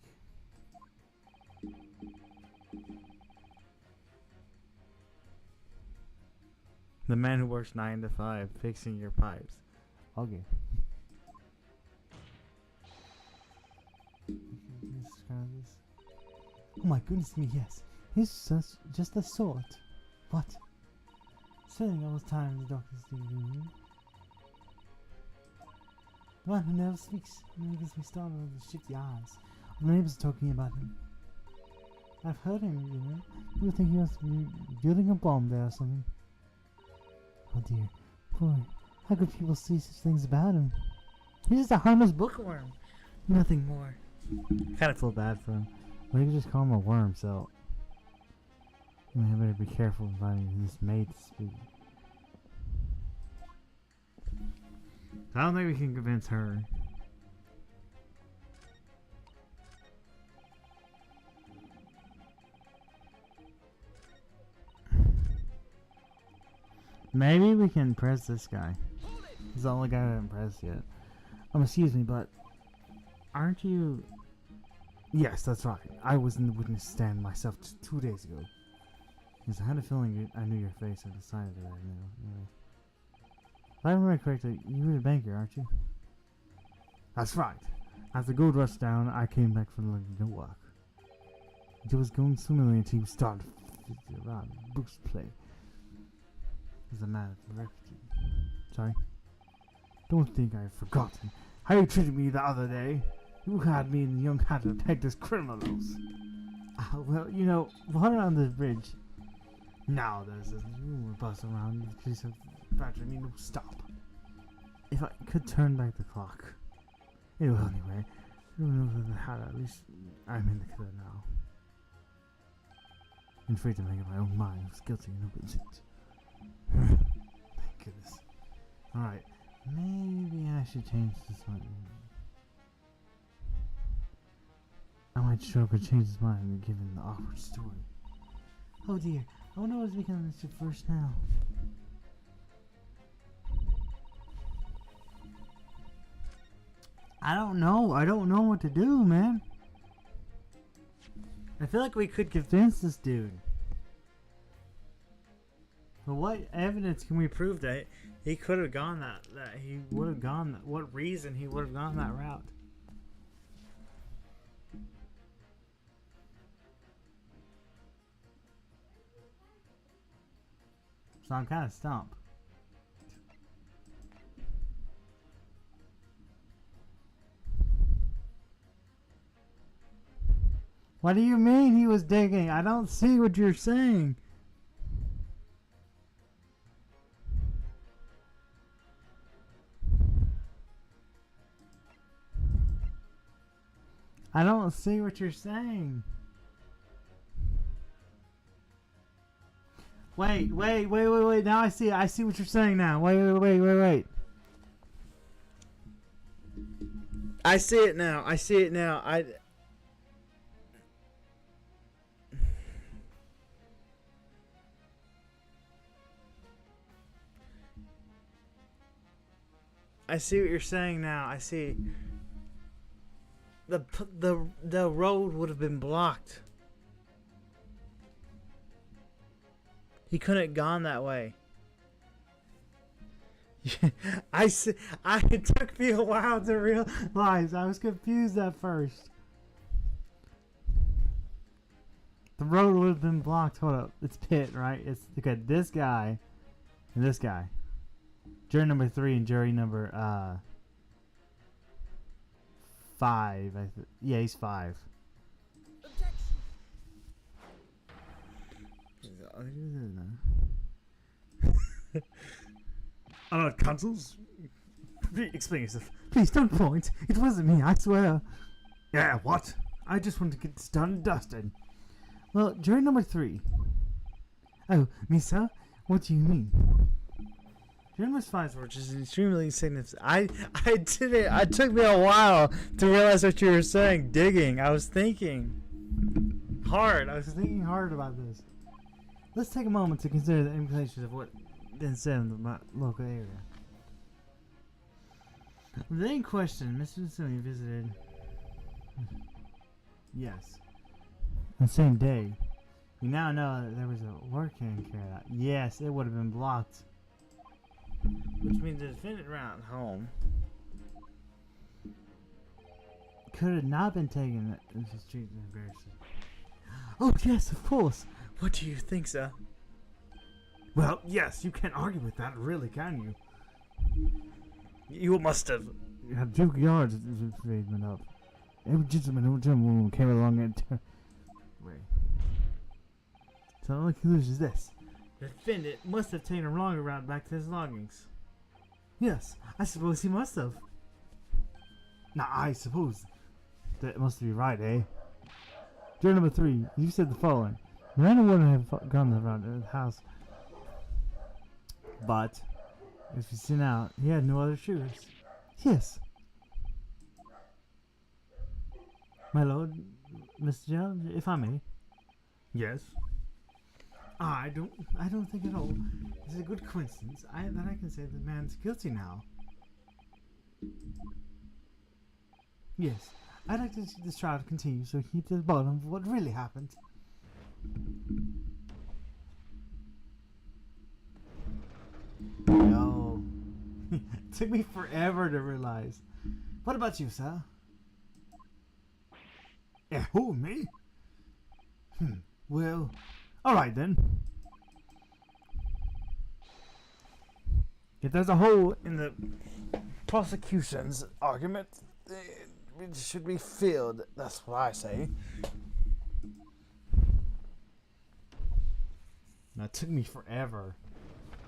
The man who works 9 to 5 fixing your pipes. Okay. Oh my goodness me, yes. He's just the sort. What? Spending all his time in the doctor's room. The one who never speaks. Never gets me started with his shifty eyes. The neighbors are talking about him. I've heard him, you know. People think he must be building a bomb there or something. Oh dear. Boy, how could people see such things about him? He's just a harmless bookworm. Nothing more. Kinda feel bad for him. Well, you could just call him a worm, so I better be careful inviting this maid to speak. I don't think we can convince her. Maybe we can impress this guy. He's the only guy I haven't impressed yet. Excuse me, but aren't you... Yes, that's right. I was in the witness stand myself 2 days ago. Because I had a feeling I knew your face. I decided that I knew. Anyway. If I remember correctly, you're the banker, aren't you? That's right. As the gold rushed down, I came back from London to work. It was going swimmingly until you started around Brooks play. As a man of the refuge. Sorry. Don't think I've forgotten how you treated me the other day. You had me and the young hatter pegged as criminals. Well, you know, water on the bridge. Now there's a rumor buzz around the police have badgered me to stop. If I could turn back the clock. Well, anyway, I don't know if I had, at least I'm in the clear now. I'm free to make up my own mind who's guilty and who isn't. Thank goodness. Alright, maybe I should change this one. I might Joker change his mind given the awkward story. Oh dear, I wonder what's becoming this first now. I don't know what to do, man. I feel like we could convince this dude. But what evidence can we prove that he could have gone that he would have gone that, what reason he would have gone that route? So I'm kind of stumped. What do you mean he was digging? I don't see what you're saying. I don't see what you're saying. Wait. Now I see what you're saying now. Wait. I see it now. I see it now. I see what you're saying now. I see. The road would have been blocked. He couldn't have gone that way. It took me a while to realize. I was confused at first. The road would have been blocked. Hold up. It's Pit, right? It's okay. This guy and this guy. Jury number 3 and jury number 5. Yeah, he's 5. I'm not consuls. Explain yourself. Please don't point. It wasn't me, I swear. Yeah, what? I just want to get this done and dusted. Well, jury number 3. Oh, me, sir? What do you mean? Jury number 5, which is extremely significant. I did it. It took me a while to realize what you were saying. Digging. I was thinking hard. I was thinking hard about this. Let's take a moment to consider the implications of what been said in the local area. The day in question, Mr. Mitsumi visited. Yes. On the same day, we now know that there was a work being carried out. Yes, it would have been blocked. Which means the defendant round home could have not been taken into the street and embarrassed. Oh yes, of course. What do you think, sir? Well, yes, you can't argue with that, really, can you? You must have. You had 2 yards of pavement up. Every gentleman came along and wait. So the only conclusion is this. The defendant must have taken a longer route back to his lodgings. Yes, I suppose he must have. Now, I suppose that must be right, eh? Jury number 3, you said the following. Miranda wouldn't have gone around the house. But, as we see now, he had no other shoes. Yes. My lord, Mr. Jones, if I may. Yes. I don't think at all. It's a good coincidence that I can say the man's guilty now. Yes. I'd like to see this trial continue so we can get to the bottom of what really happened. No. It took me forever to realize. What about you, sir? Yeah, who, me? Well, alright then. If there's a hole in the prosecution's argument, it should be filled. That's what I say. That took me forever.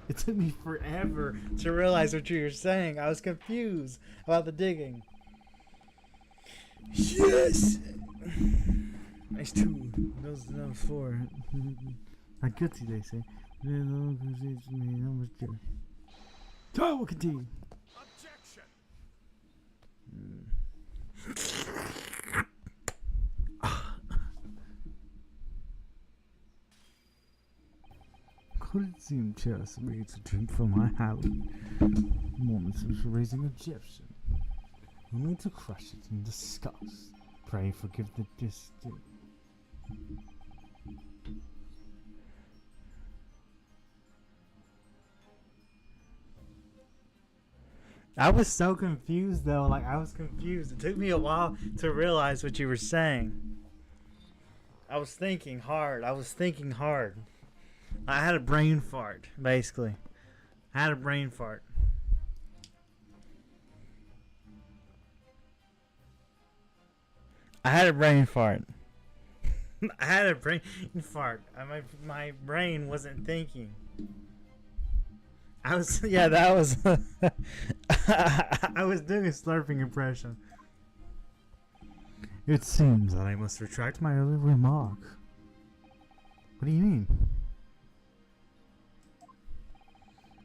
It took me forever to realize what you were saying. I was confused about the digging. Yes! Nice 2. Those 4. Not guilty, they say. Trial will continue. Objection! Could it seem just me to drink from my house? Moments of raising objection. Only to crush it in disgust. Pray forgive the distant. I was so confused though, I was confused. It took me a while to realize what you were saying. I was thinking hard. I had a brain fart, basically. I had a brain fart. My brain wasn't thinking. I was doing a slurping impression. It seems that I must retract my earlier remark. What do you mean?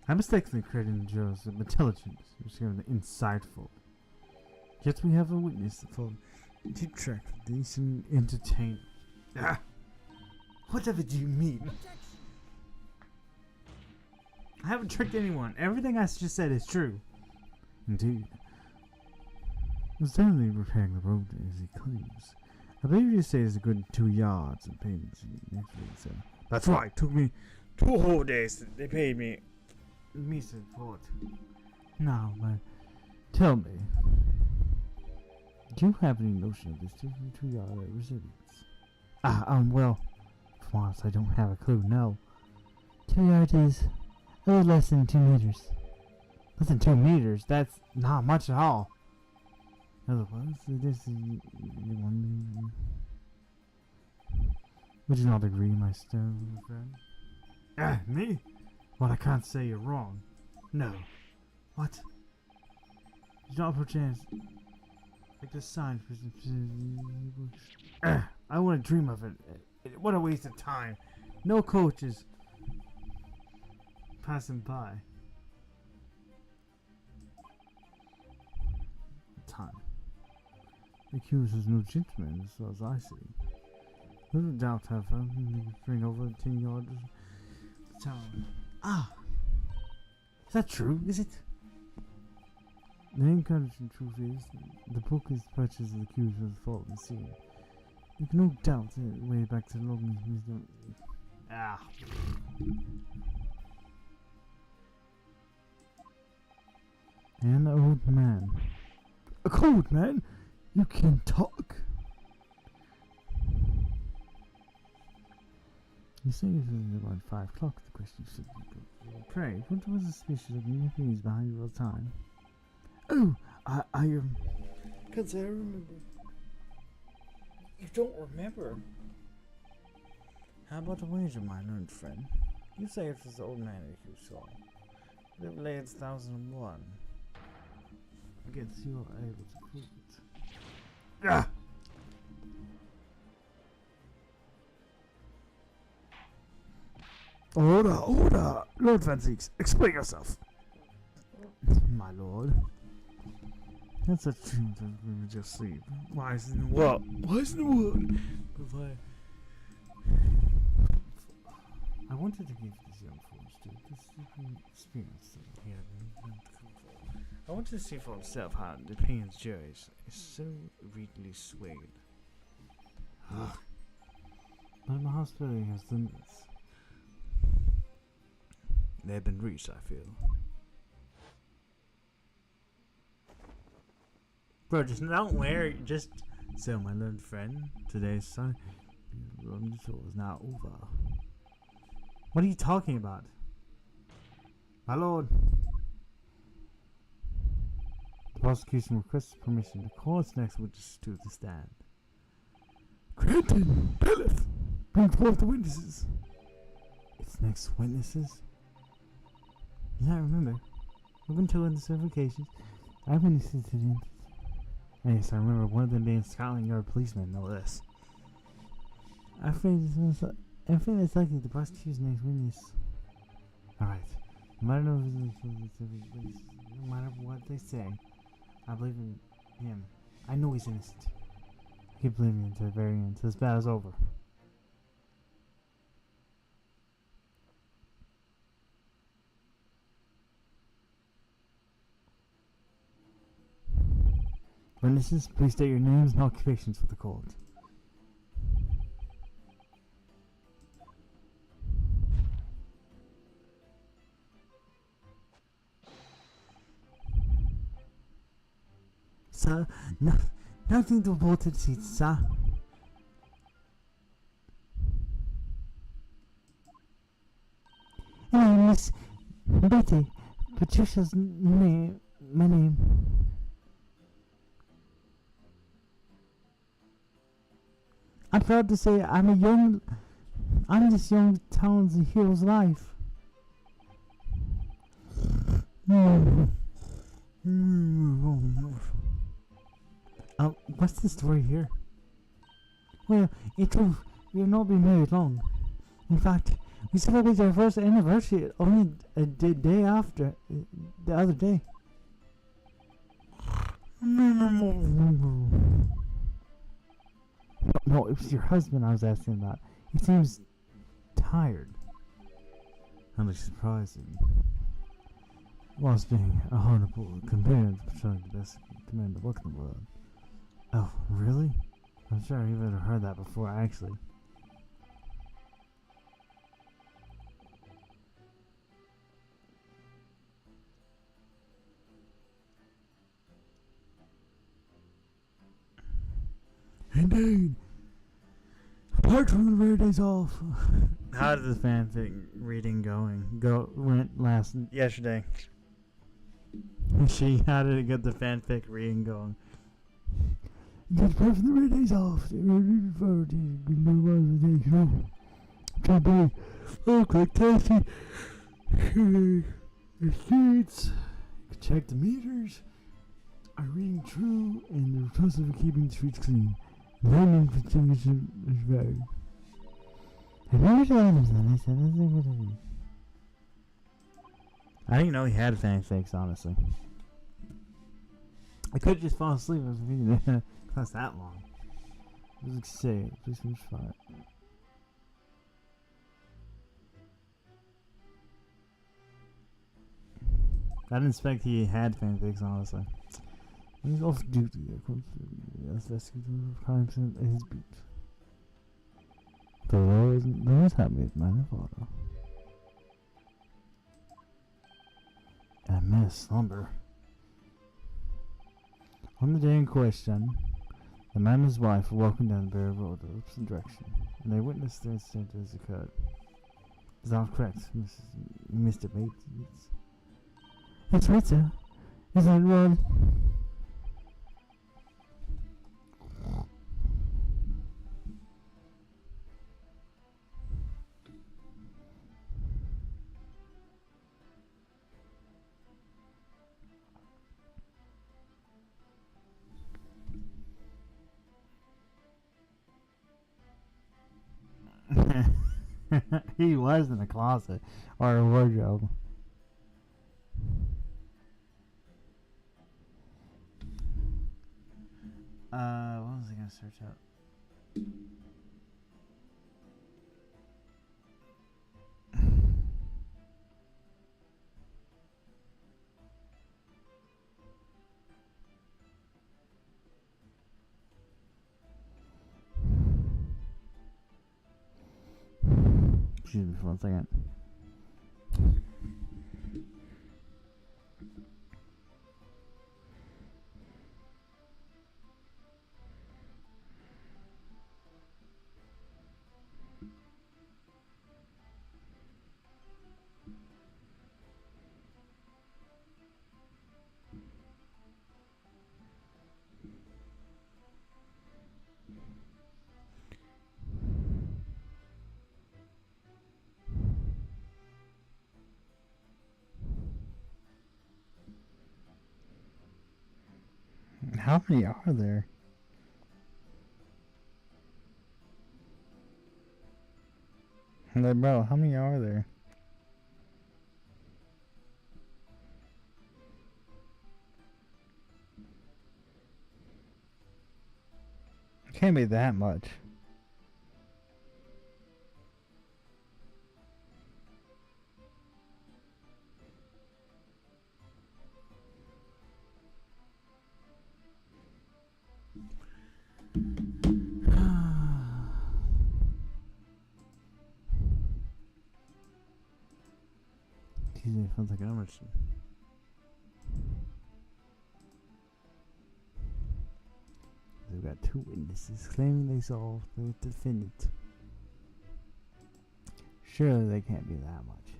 I mistakenly created the jurors of intelligence, which given insightful. Yet we have a witness for keep track of decent entertainment. Ah! Whatever do you mean? I haven't tricked anyone. Everything I just said is true. Indeed. He was definitely repairing the road as he claims. I believe you say it's a good 2 yards and payments next week, so. That's right. Took me 2 whole days. They paid me. Me support. Now, but tell me. Do you have any notion of this 2 yard resilience? Well, from honest, I don't have a clue, no. 2 yards is a little less than 2 meters. Less than 2 meters? That's not much at all. Otherwise, this is one. Would you not agree, my stone friend? Me? Well, I can't say you're wrong. No. What? You don't perchance like the sign for I wouldn't dream of it. What a waste of time. No coaches passing by. Time. The accused is no gentleman, as far as I see. Little doubt, however, bring over 10 yards to town. Is that true? Is it? The encouraging truth is, the book is purchased of the accused of the fallen scene. You can no doubt it way back to Logan's wisdom. An old man. A cold man? You can talk. You say it was about 5 o'clock, the question should be good. Pray, what was the suspicious of nephews behind you all the time? Oh, I Can't say I remember. You don't remember? How about the wager, my learned friend? You say it was the old man that you saw. Live late 1001. I guess you are able to prove it. Order! Lord Van Zieks, explain yourself. My lord. That's a truth that we would just sleep. Why is in the world? Why is in the world? I wanted to give this young forge this experience that he had. I wanted to see for himself how the Payne's jury is so readily swayed. But my hospitality has limits. They have been reached, I feel. Bro, just don't wear it. Just so, my learned friend, today's son is now over. What are you talking about? My lord. The prosecution requests permission to call its next witness to the stand. Granted, bailiff, bring forth the witnesses. Its next witnesses? Yeah, I remember. I've been told on several occasions. I've witnesses to the incident. Yes, I remember one of them being Scotland Yard policeman, no less. I think it's likely the prosecution's next witness. Alright. No matter what they say, I believe in him. I know he's innocent. I keep believing him until the very end, until this battle's over. Witnesses, please state your names and occupations for the court. Sir, nothing to report to the seat, sir. Hello, Miss Betty. Patricia's name. My name. I'm proud to say I'm this young town's hero's life. What's the story here? Well, it will not be married long. In fact, we celebrated our first anniversary only a day after the other day. No, it was your husband I was asking about. He seems tired. I'm surprising. Whilst being a honorable companion to patrolling the best commander book in the world. Oh, really? I'm sure I've never heard that before, actually. Indeed. Apart from the rare days off. How did the fanfic reading went yesterday? How did it get the fanfic reading going? Apart from the rare days off. Oh, click tasty. The streets. Check the meters. Are reading true and they're responsible for keeping the streets clean. Learning for change is very. I didn't know he had fanfics, honestly. I could just fall asleep if I was reading it. Class that long. It was insane. Please finish fine. I didn't expect he had fanfics, honestly. He's off duty. That's investigating crimes in his beat. The Lord is happy with my father. And a minute slumber. On the day in question, the man and his wife were walking down the bare road in the opposite direction, and they witnessed the incident as it occurred. Is that correct, Mr. Bates? That's right, sir. Is that right? He was in a closet or a wardrobe. What was I gonna search up? Excuse me for 1 second. How many are there? Like, bro, how many are there? It can't be that much. Excuse me, sounds like how much. We've got 2 witnesses claiming they saw the defendant. Surely they can't be that much.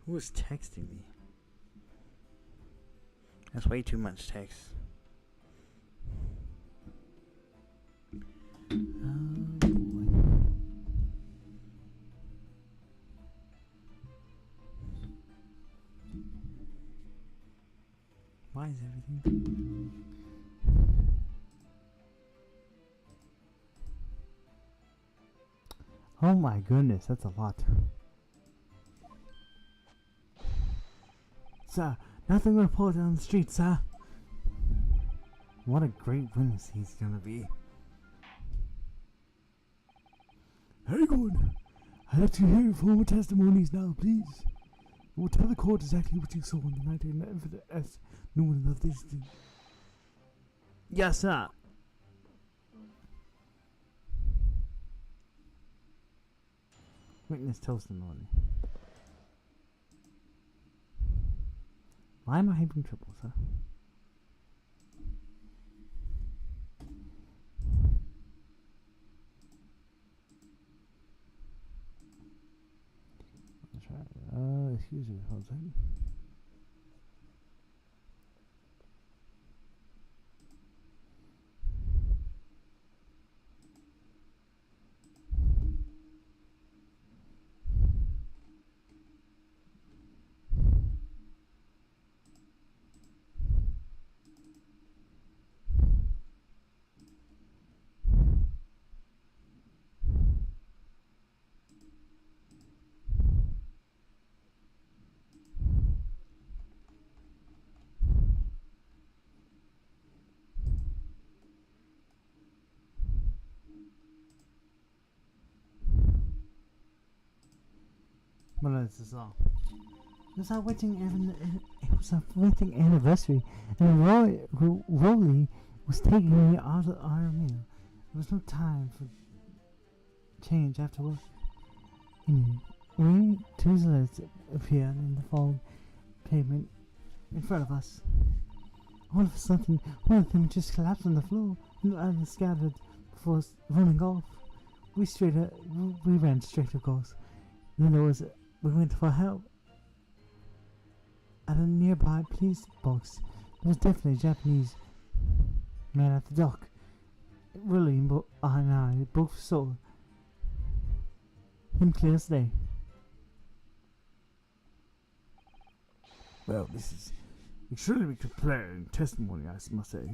Who was texting me? That's way too much text. Oh boy. Why is everything? Oh my goodness, that's a lot. Sir, Nothing reported on the street, sir. What a great witness he's gonna be. Very good. I'd like to hear your formal testimonies now, please. You will tell the court exactly what you saw on the night of the afternoon of this thing. Yes, sir. Witness testimony. Why am I having trouble, sir? Let's try. Excuse me, hold on. What is this all? It was our wedding anniversary, and Rolly was taking me out of our meal. There was no time for change after work. Anyway, two letters appeared in the fallen pavement in front of us. All of a sudden, one of them just collapsed on the floor, and the others scattered before running off. We ran straight, of course. Then we went for help. At a nearby police box, there was definitely a Japanese man at the dock. Really, and I both saw him clear as day. Well, this is extremely compelling testimony, I must say.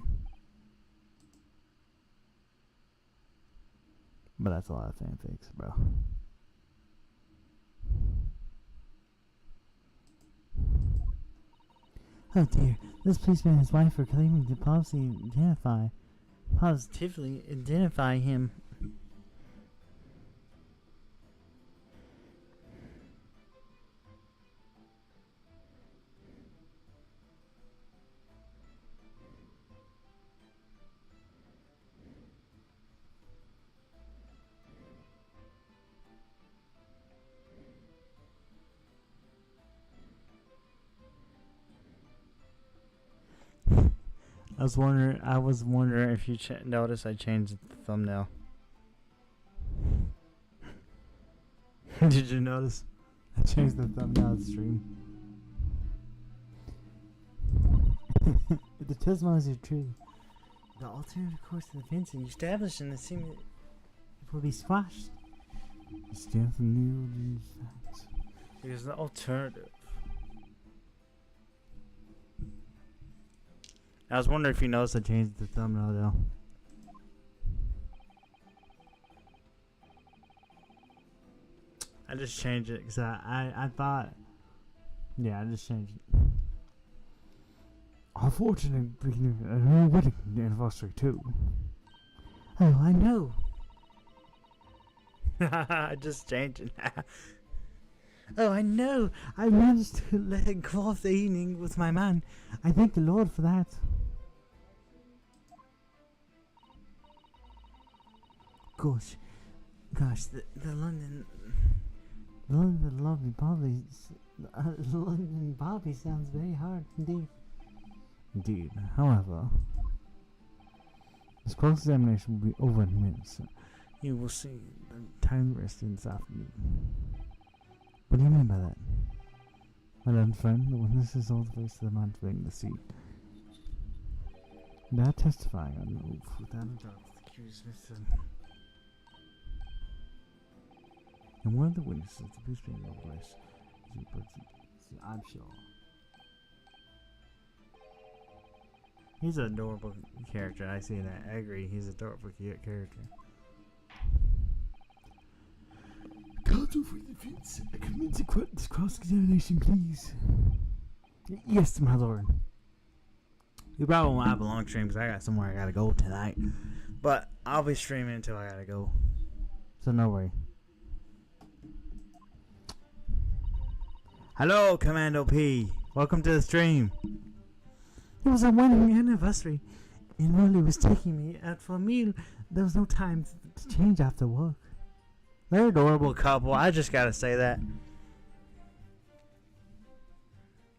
But that's a lot of fanfics, bro. Oh dear, this policeman and his wife are claiming to positively identify him. I was wondering if you noticed I changed the thumbnail. Did you notice? I changed the thumbnail of the stream. The testimonies are true. The alternative course of events established in the scene will be squashed. It's definitely new facts. Because the alternative. I was wondering if you noticed I changed the thumbnail though. I just changed it because I thought. Yeah, I just changed it. Unfortunately, beginning a new wedding anniversary too. Oh, I know. I just changed it. Oh, I know. I managed to let go off the evening with my man. I thank the Lord for that. Gosh, the London Bobby sounds very hard indeed. Indeed. However, this cross-examination will be over in minutes. You will see the time resting this afternoon. What do you mean by that? My learned friend, the witness is all the face of the man fleeing the scene. They are testifying on the oath without a doubt. the accused Mr. And one of the witnesses of the policeman in the place is I'm sure. He's an adorable character. I see that. I agree. He's an adorable character. Counsel for the defense, commence this cross-examination, please. Yes, my lord. You probably won't have a long stream because I got somewhere I gotta go tonight. But I'll be streaming until I gotta go. So no worry. Hello, Commando P. Welcome to the stream. It was our wedding anniversary, and Rolly was taking me out for a meal. There was no time to change after work. They're adorable couple. I just gotta say that.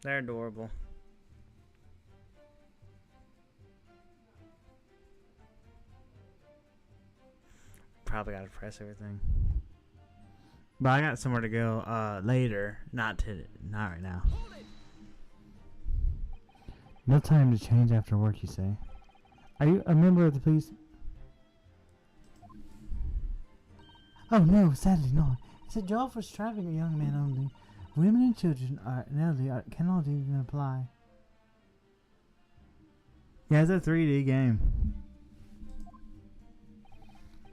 They're adorable. Probably gotta press everything. But I got somewhere to go later. Not right now. No time to change after work, you say? Are you a member of the police? Oh no, sadly not. It's a job for strapping a young man only. Women and children and elderly cannot even apply. Yeah, it's a 3D game.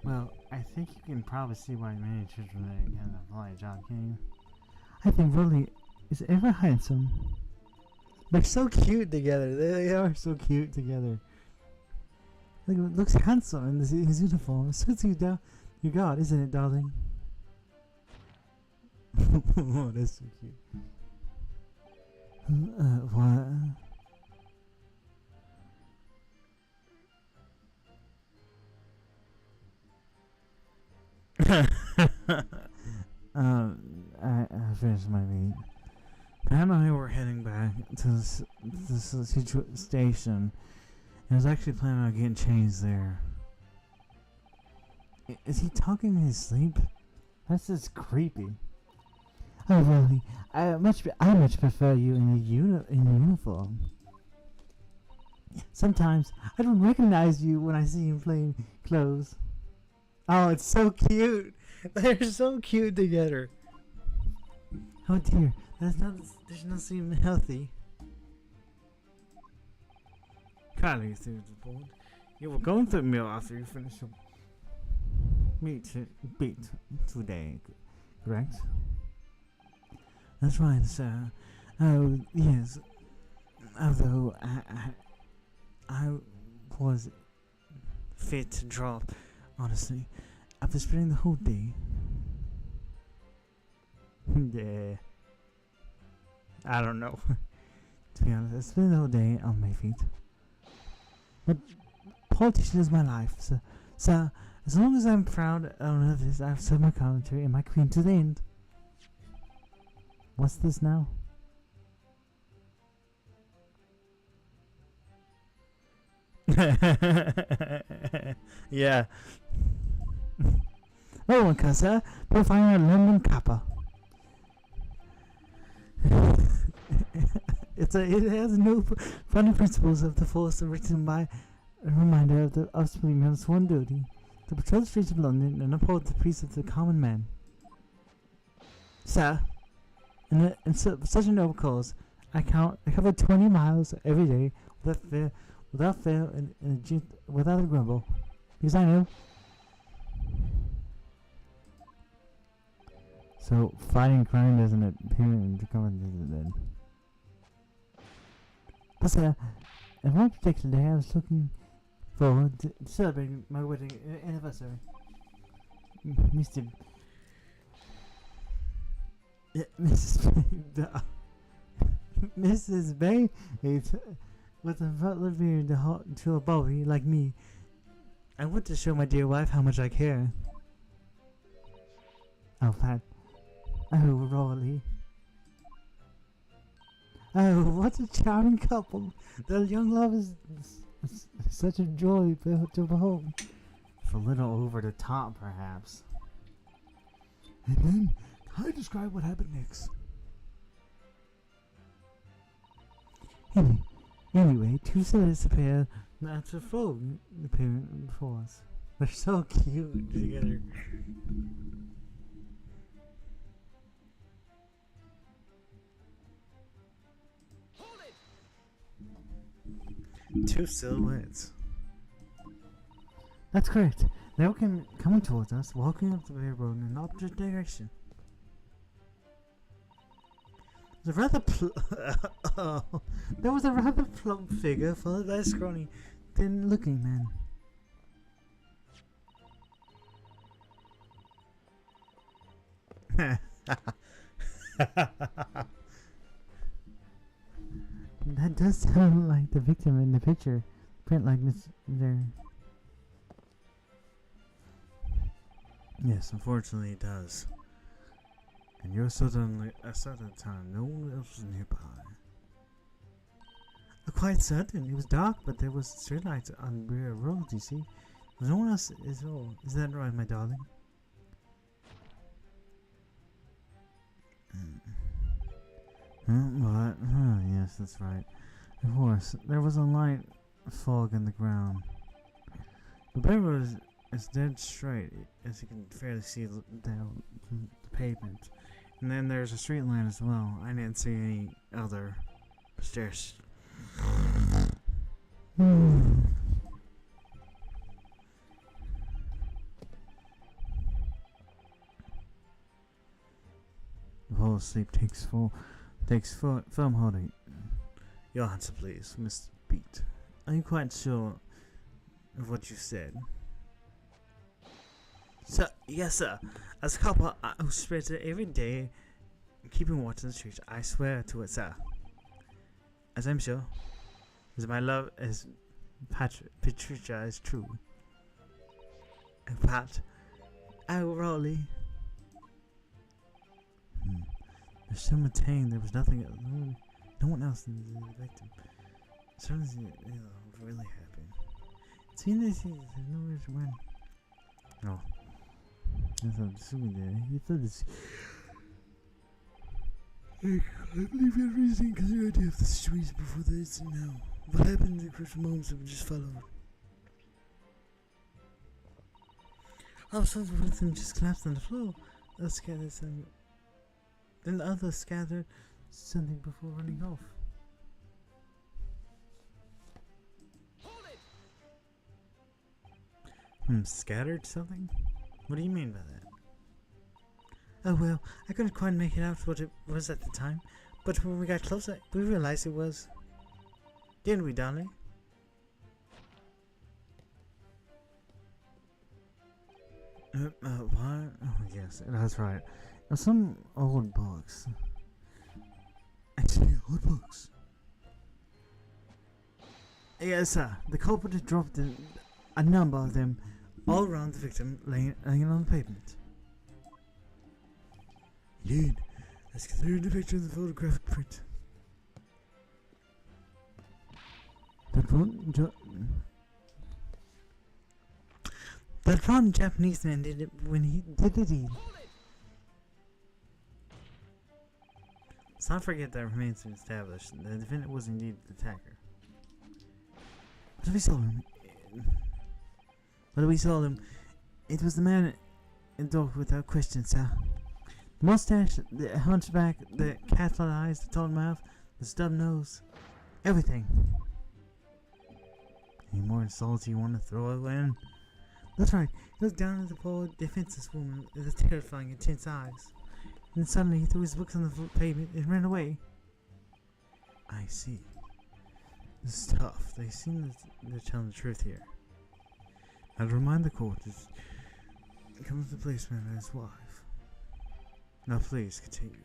Well, I think you can probably see why many children can apply a job, can you? I think Rolly is ever handsome. They're so cute together. They are so cute together. Looks handsome in his uniform. It suits you down. You got, isn't it, darling? Oh, that's so cute. What? I finished my meat. Pam and I were heading back to the station. I was actually planning on getting changed there. Is he talking in his sleep? That's just creepy. Oh, really? I much prefer you in your uniform. Sometimes I don't recognize you when I see you in plain clothes. Oh, it's so cute. They're so cute together. Oh dear, does not seem healthy. Kylie seems bored. You were going to the meal after you finished your meat today, correct? That's right, sir. Oh, yes. Although I was fit to drop. Honestly, after spending the whole day. Yeah. I don't know. To be honest, I spent the whole day on my feet. But politician is my life, so as long as I'm proud of this, I've said my commentary and my queen to the end. What's this now? Yeah. Oh, one sir, profiling a London Kappa. It has no founding principles of the force written by a reminder of the offspring of sworn duty to patrol the streets of London and uphold the precepts of the common man. Sir, in such a noble cause, I cover 20 miles every day without fail and without a grumble, because I know. So fighting crime doesn't appear in the common then. But sir, in one particular day I was looking forward to celebrating my wedding anniversary. Mr. Mrs. Bay with a butler beard to a Bowie like me. I want to show my dear wife how much I care. Oh, Pat. Oh, Rolly. Oh, what a charming couple. Their young love is such a joy to behold. It's a little over the top, perhaps. And then, how do you describe what happened next? Anyway, two sellers appear not to phone appearing before us. They're so cute together. Two silhouettes. That's correct. They all came coming towards us, walking up the road in an opposite direction. The rather oh, there was a rather plump figure followed by a scrawny, thin-looking man. That does sound like the victim in the picture. Print like Miss there. Yes, unfortunately it does. And you're suddenly a certain time no one else was nearby. Quite certain. It was dark, but there was street lights on the rear road, you see. No one else is all. Is that right, my darling? What? Oh, yes, that's right. Of course, there was a light fog in the ground. The barrel is dead straight, as you can fairly see down the pavement. And then there's a street lamp as well. I didn't see any other stairs. The whole sleep takes firm holding. Your answer, please, Mr. Beat. Are you quite sure of what you said? Sir, yes, sir. As a couple, who spends it every day keeping watch on the streets, I swear to it, sir. As I'm sure, as my love as Patricia is true. In fact, I will Rowley. There's so much there was nothing, no one else than the victim. Certainly, really happy. It's been this there's nowhere to run. No. That's not assuming that. You thought this. I believe you're reasoning because your idea of the situation before this and now. What happened in the crucial moments that we just followed? Oh, some of them just collapsed on the floor. Others scattered some. Then the others scattered something before running off. Scattered something? What do you mean by that? Oh well, I couldn't quite make it out what it was at the time, but when we got closer, we realized it was. Didn't we, darling? What? Oh yes, that's right. Some old books. Actually, old books. Yes, sir. The culprit had dropped a number of them all around the victim, laying on the pavement. Indeed, as considered the picture of the photographic print. That one Japanese man did it when he did the deed. Let's not forget that remains to be established. The defendant was indeed the attacker. But we saw him. It was the man in the dark without question, sir. The mustache, the hunchback, the cat eyes, the tall mouth, the stub nose, everything. Any more insults you want to throw in? That's right. He looked down at the poor, defenseless woman with the terrifying, intense eyes. And suddenly he threw his books on the pavement and ran away. I see. This is tough. They seem that they're telling the truth here. I'll remind the court to come to the policeman and his wife. Now please continue.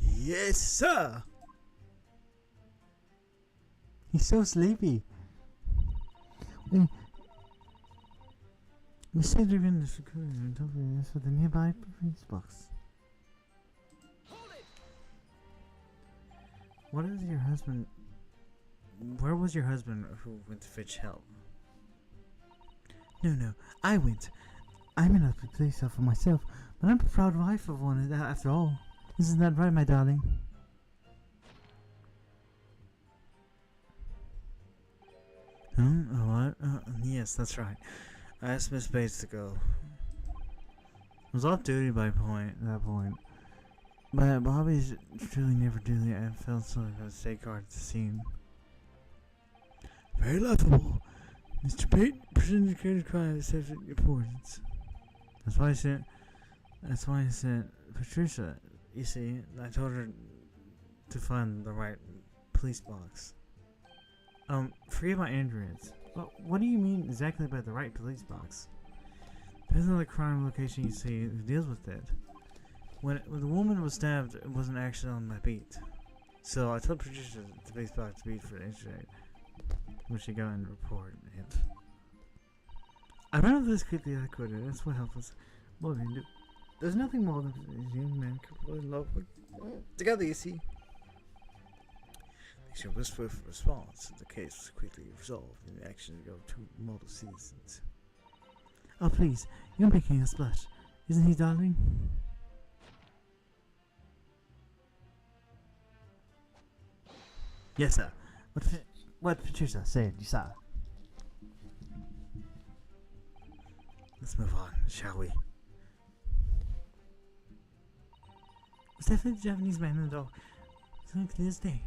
Yes, sir! He's so sleepy. We said we're in the security and told me this for the nearby police box. What is your husband? Where was your husband who went to fetch help? No, I went. I may not be police officer myself, but I'm a proud wife of one after all. Isn't that right, my darling? What? Yes, that's right. I asked Miss Bates to go. I was off duty by that point. But Bobby's truly never do that. I felt so I was stay guard at the scene. Very laughable. Mr. Pate presented a credit crime of subject importance. That's why I sent Patricia, you see, I told her to find the right police box. Forget about androids. Well, what do you mean exactly by the right police box? Depends on the crime location you see who deals with it. When the woman was stabbed, it wasn't actually on my beat. So I told Patricia the police box beat for the incident, when she got in the report it. I ran over this quickly as I could, and that's what helped us. What we can do. There's nothing more than a young man couple in love with together, you see. She was swift response. The case was quickly resolved, and the action to go 2 multiple seasons. Oh please, you're making us blush, isn't he, darling? Yes, sir. What Patricia said, you saw. Let's move on, shall we? It's definitely the Japanese man and the dog. It's like this day.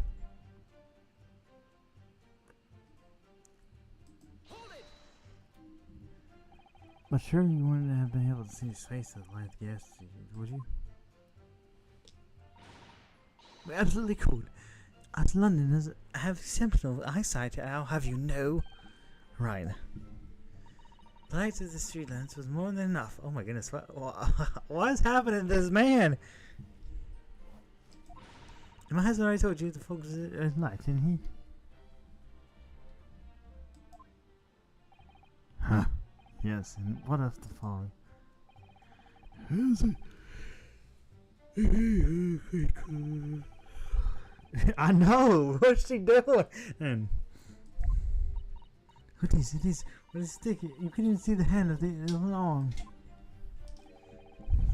But surely you wouldn't have been able to see his face at the light of gas, would you? We absolutely could. As Londoners have exceptional eyesight, I'll have you know. Right. The light of the street lamps was more than enough. Oh my goodness, what is happening to this man? And my husband already told you to focus at night, didn't he? Huh. Yes, and what of the fog? I know! What's she doing? And what is it? What is sticky? You couldn't even see the hand of the arm.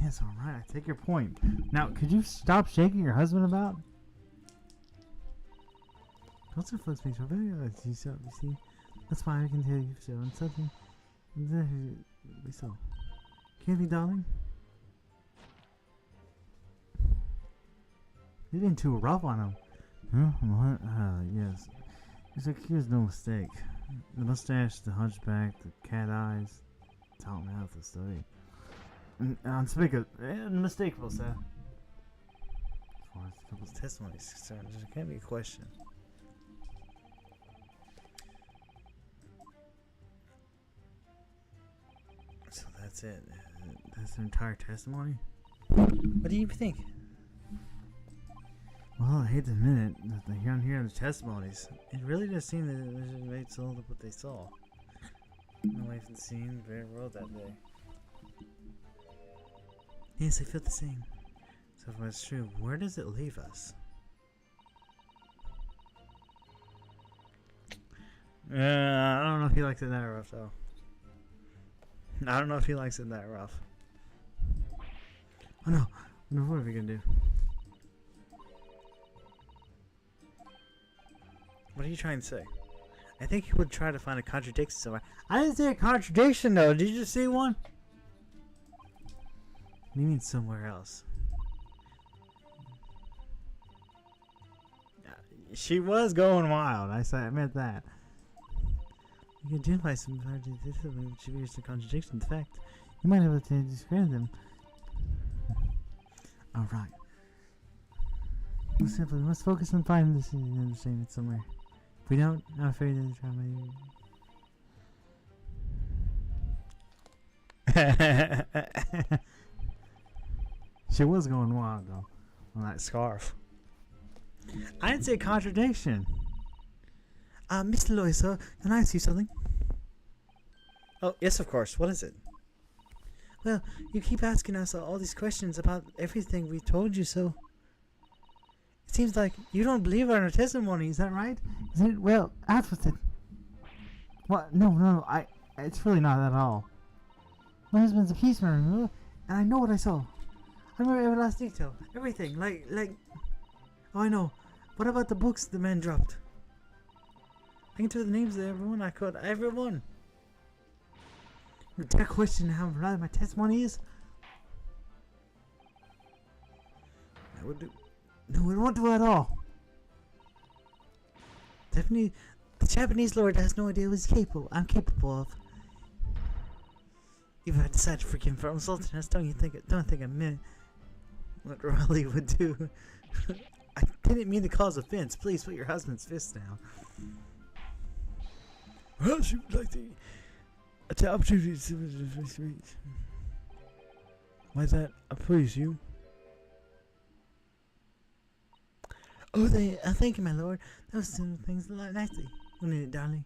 Yes, alright, I take your point. Now, could you stop shaking your husband about? What's your foot speaks for very honest, you see? That's why I can tell you so. And something so. Can't be, darling? You're being too rough on him. Huh? What? Yes. It's like here's no mistake. The mustache, the hunchback, the cat eyes, top mouth, the study. Unspeakable, unmistakable, sir. As far as the couple's testimony is concerned, there can't be a question. So that's it. That's the entire testimony? What do you think? Well, I hate to admit it, but down here in the testimonies, it really does seem that the inmates told what they saw. Away from the scene, the very world that day. Yes, I feel the same. So if it's true, where does it leave us? I don't know if he likes it that rough, though. I don't know if he likes it that rough. Oh no, what are we gonna do? What are you trying to say? I think he would try to find a contradiction somewhere. I didn't see a contradiction though. Did you just see one? What do you mean somewhere else? She was going wild. I meant that. You can identify some which appears to contradiction. In fact, you might be able to describe them. Alright. Simply, we must focus on finding this understanding somewhere. If we don't, I'm afraid that she was going wild though on that scarf. I didn't say contradiction. Mr. Loiso, can I ask you something? Oh, yes, of course. What is it? Well, you keep asking us all these questions about everything we told you, so it seems like you don't believe our testimony. Is that right? Is it? Well, opposite. What? No. It's really not that at all. My husband's a policeman, and I know what I saw. I remember every last detail, everything. Like. Oh, I know. What about the books the man dropped? I can tell the names of everyone I could. Everyone. You dare question how reliable my testimony is? I would do. No, it won't do at all. Definitely, the Japanese lord has no idea what he's capable. I'm capable of. Even if I decide to forgive him for insulting us, don't think a minute. what Raleigh would do. I didn't mean to cause offense. Please put your husband's fist down. Well, she would like the opportunity to. Why that please you? Oh, thank you, my lord. Those two things nicely. One minute, darling.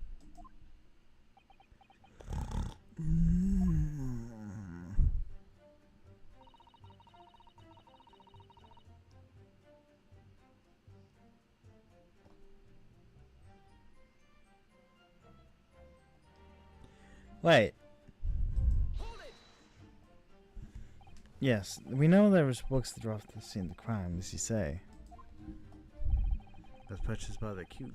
Wait. Yes, we know there was books that were off the scene of the crime, as you say. Was purchased by the accused.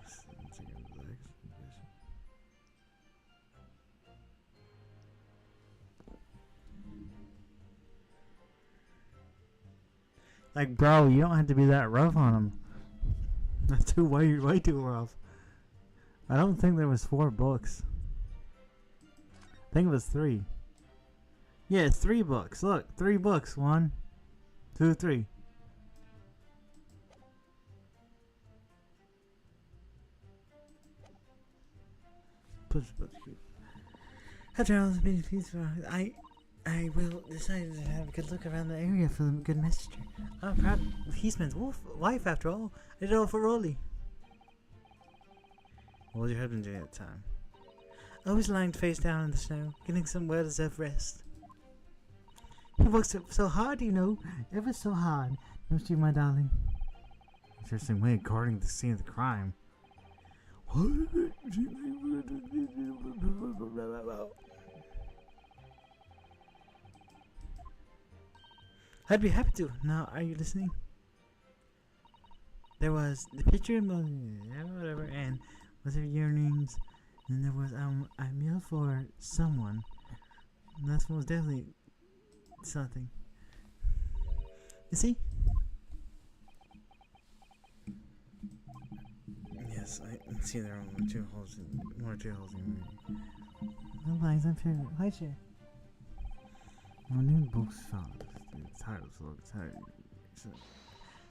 Like, bro, you don't have to be that rough on him. That's way too rough. I don't think there was 4 books. I think it was 3. Yeah, it's 3 books. Look, 3 books. 1, 2, 3. After all this being peaceful, I will decide to have a good look around the area for the good messenger. I'm proud of Heathman's wife, after all. I did it all for Rolly. What was your husband doing at the time? I was lying face down in the snow, getting some well-deserved rest. He works so hard, you know, ever so hard. Don't you, my darling? Interesting way of guarding the scene of the crime. I'd be happy to. Now, are you listening? There was the picture of whatever, and was there yearnings, and there was a meal for someone. And that's most definitely something. You see? Yes, I see there are 2 holes in 1 or 2 holes in the no lies, I'm sure. Hi, sure. No new books found. The titles look tired.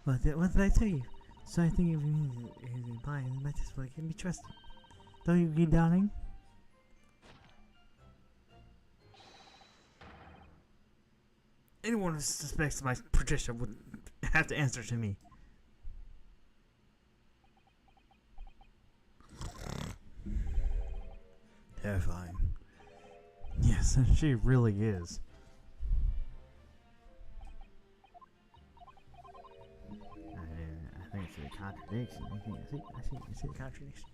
What did I tell you? So I think if you buy it, the message will can be trusted. Don't you agree, darling? Anyone who suspects my Patricia would have to answer to me. Terrifying. Yes, she really is. I think it's a contradiction. I see a contradiction.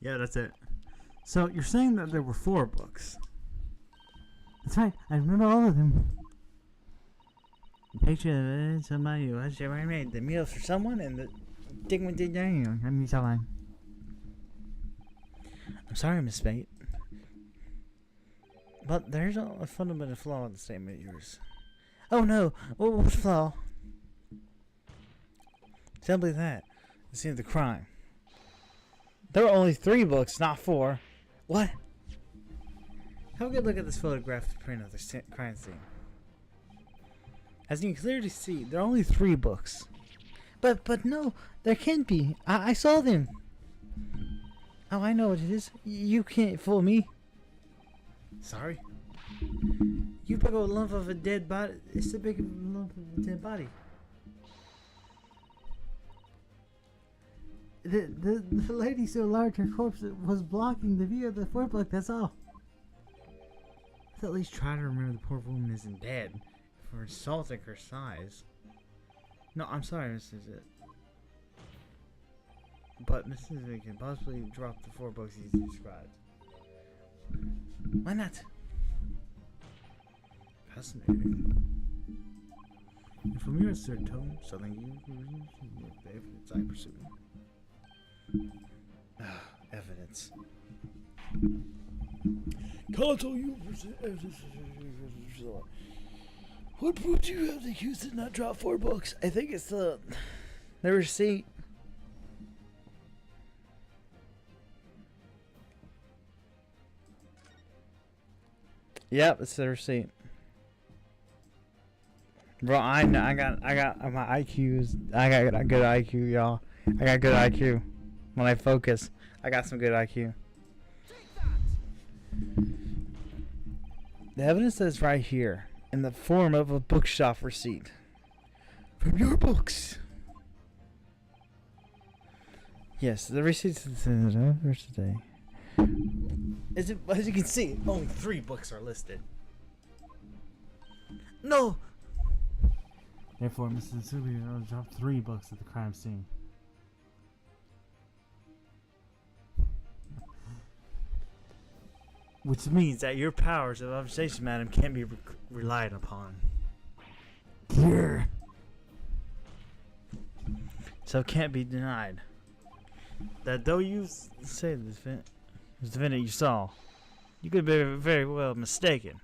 Yeah, that's it. So you're saying that there were 4 books? That's right. I remember all of them. The picture of somebody who has ever made the meals for someone and the thing with the Daniel. I'm sorry, Miss Spate. But there's a fundamental flaw in the statement of yours. Oh no! What flaw? Simply that. The scene of the crime. There were only 3 books, not 4. What? Have a good look at this photographed print of the crime scene. As you can clearly see, there are only 3 books. But no, there can't be. I saw them. Oh, I know what it is. You can't fool me. Sorry. You pick a lump of a dead body. It's a big lump of a dead body. The lady so large her corpse was blocking the view of the 4th book, that's all. Let's at least try to remember the poor woman isn't dead for insulting her size. No, I'm sorry, Mrs. It. But Mrs. It can possibly drop the 4 books he's described. Why not? Fascinating. And from your absurd tone, something you evidence I pursue. Evidence. receipts. Console you. What proof do you have the accused did not drop 4 books? I think it's the receipt. Yep, it's the receipt. Bro, I know, I got my IQs. I got good IQ, y'all. I got good IQ. When I focus, I got some good IQ. The evidence is right here, in the form of a bookshop receipt. From your books. Yes, the receipts for today. As you can see, only 3 books are listed. No! Therefore, Mr. Tsubi dropped 3 books at the crime scene. Which means that your powers of observation, madam, can't be relied upon. Here. So it can't be denied. That though you say this defendant you saw, you could be very well mistaken.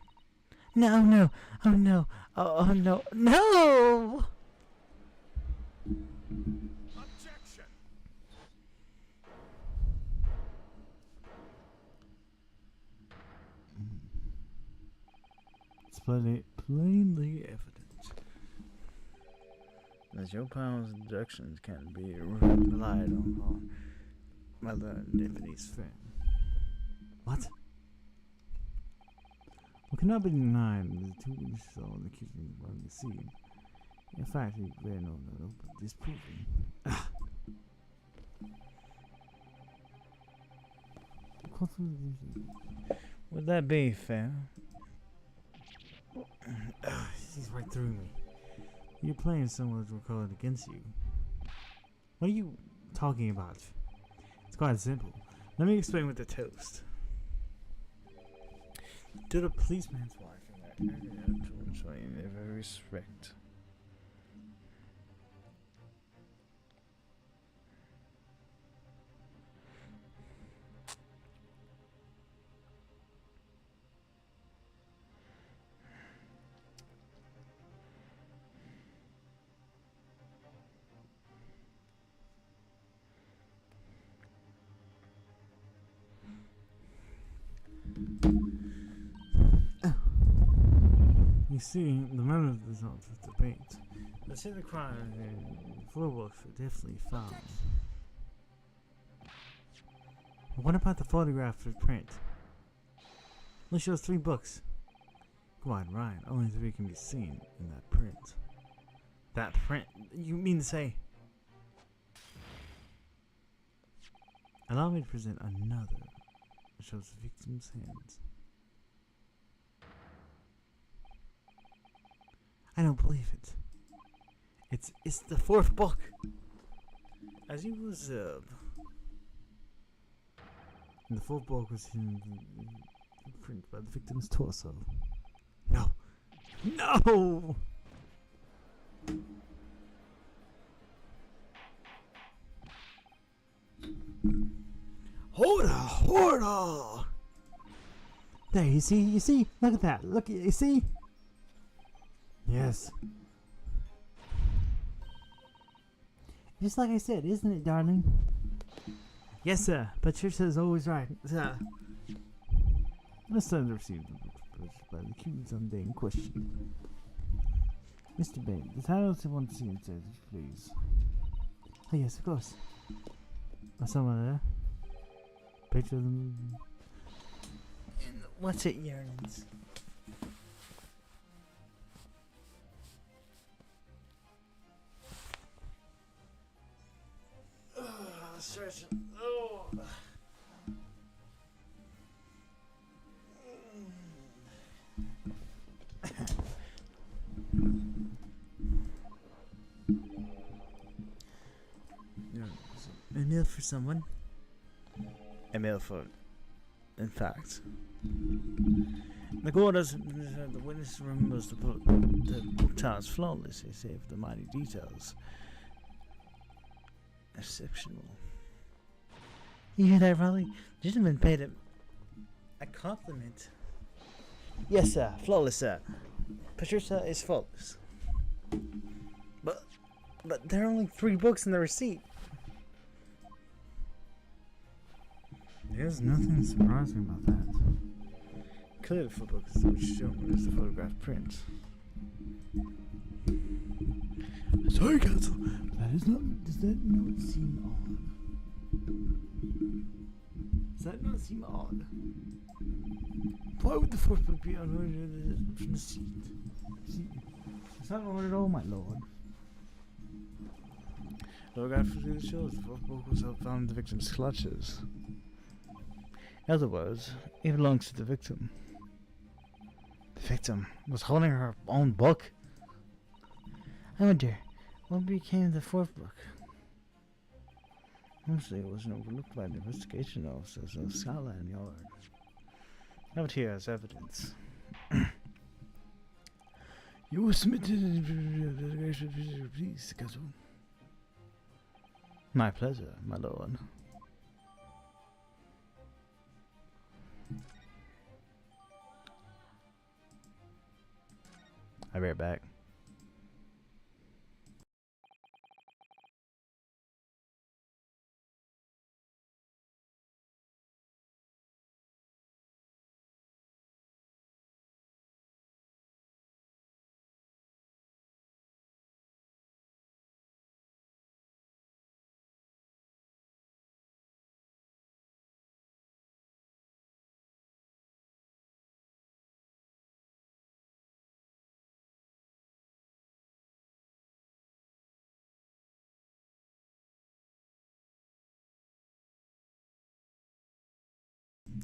No. Oh no. Oh no. No! Objection. It's plainly evident that your powers of deductions can be relied on by the deputy's friend. What? What cannot be denied is the 2 witnesses saw the kitchen on the scene. In fact, he ran no but disproving. Would that be fair? He's right through me. You're playing someone's recorded against you. What are you talking about? It's quite simple. Let me explain with the toast. To the policeman's wife and that showing every respect. You see, the matter is not for debate. The scene of the crime and 4 books were definitely found. But what about the photograph of print? Only shows 3 books. Come on, Ryan. Only 3 can be seen in that print. That print? You mean to say? Allow me to present another that shows the victim's hands. I don't believe it. It's the 4th book. As you observe. And the 4th book was in print by the victim's torso. No. No! Hold on! There, you see? Look at that. Look, you see? Yes. Just like I said, isn't it, darling? Yes, sir. Patricia is always right, sir. Let's send the receipt by the accused on the day in question. Mr. Bain, the title I want to see it says, please. Oh, yes, of course. Someone there? Picture of them. What's it yearns? Stretching. Oh. A meal for someone. A meal for, in fact. The court does. The witness remembers the child's flawlessly, save the mighty details. Exceptional. You hear that, Raleigh? Gentleman paid him a compliment. Yes, sir. Flawless, sir. Patricia is flawless. But there are only 3 books in the receipt. There's nothing surprising about that. Clearly, the book is which shown is the photograph print. Sorry, Counsel. Does that not seem odd? Does that not seem odd? Why would the fourth book be unordered from the seat? It's not ordered at all, my lord. Photograph shows the fourth book was found in the victim's clutches. In other words, it belongs to the victim. The victim was holding her own book. I wonder, what became of the 4th book? Mostly it wasn't overlooked by the investigation officers of Scotland Yard. I have it here as evidence. You were submitted investigation, please, Counsel. My pleasure, my lord. I'll be right back.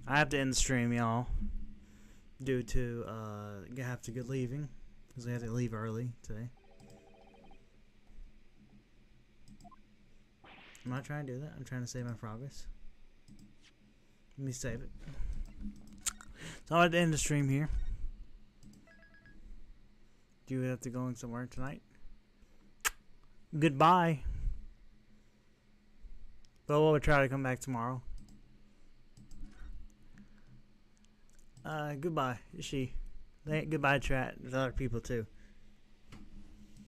I have to end the stream, y'all, due to I have to get leaving because I had to leave early today. I'm not trying to do that. I'm trying to save my progress. Let me save it. So I had to end the stream here. Do you have to go in somewhere tonight? Goodbye. But we'll try to come back tomorrow. Goodbye, she. Goodbye, chat. There's other people too.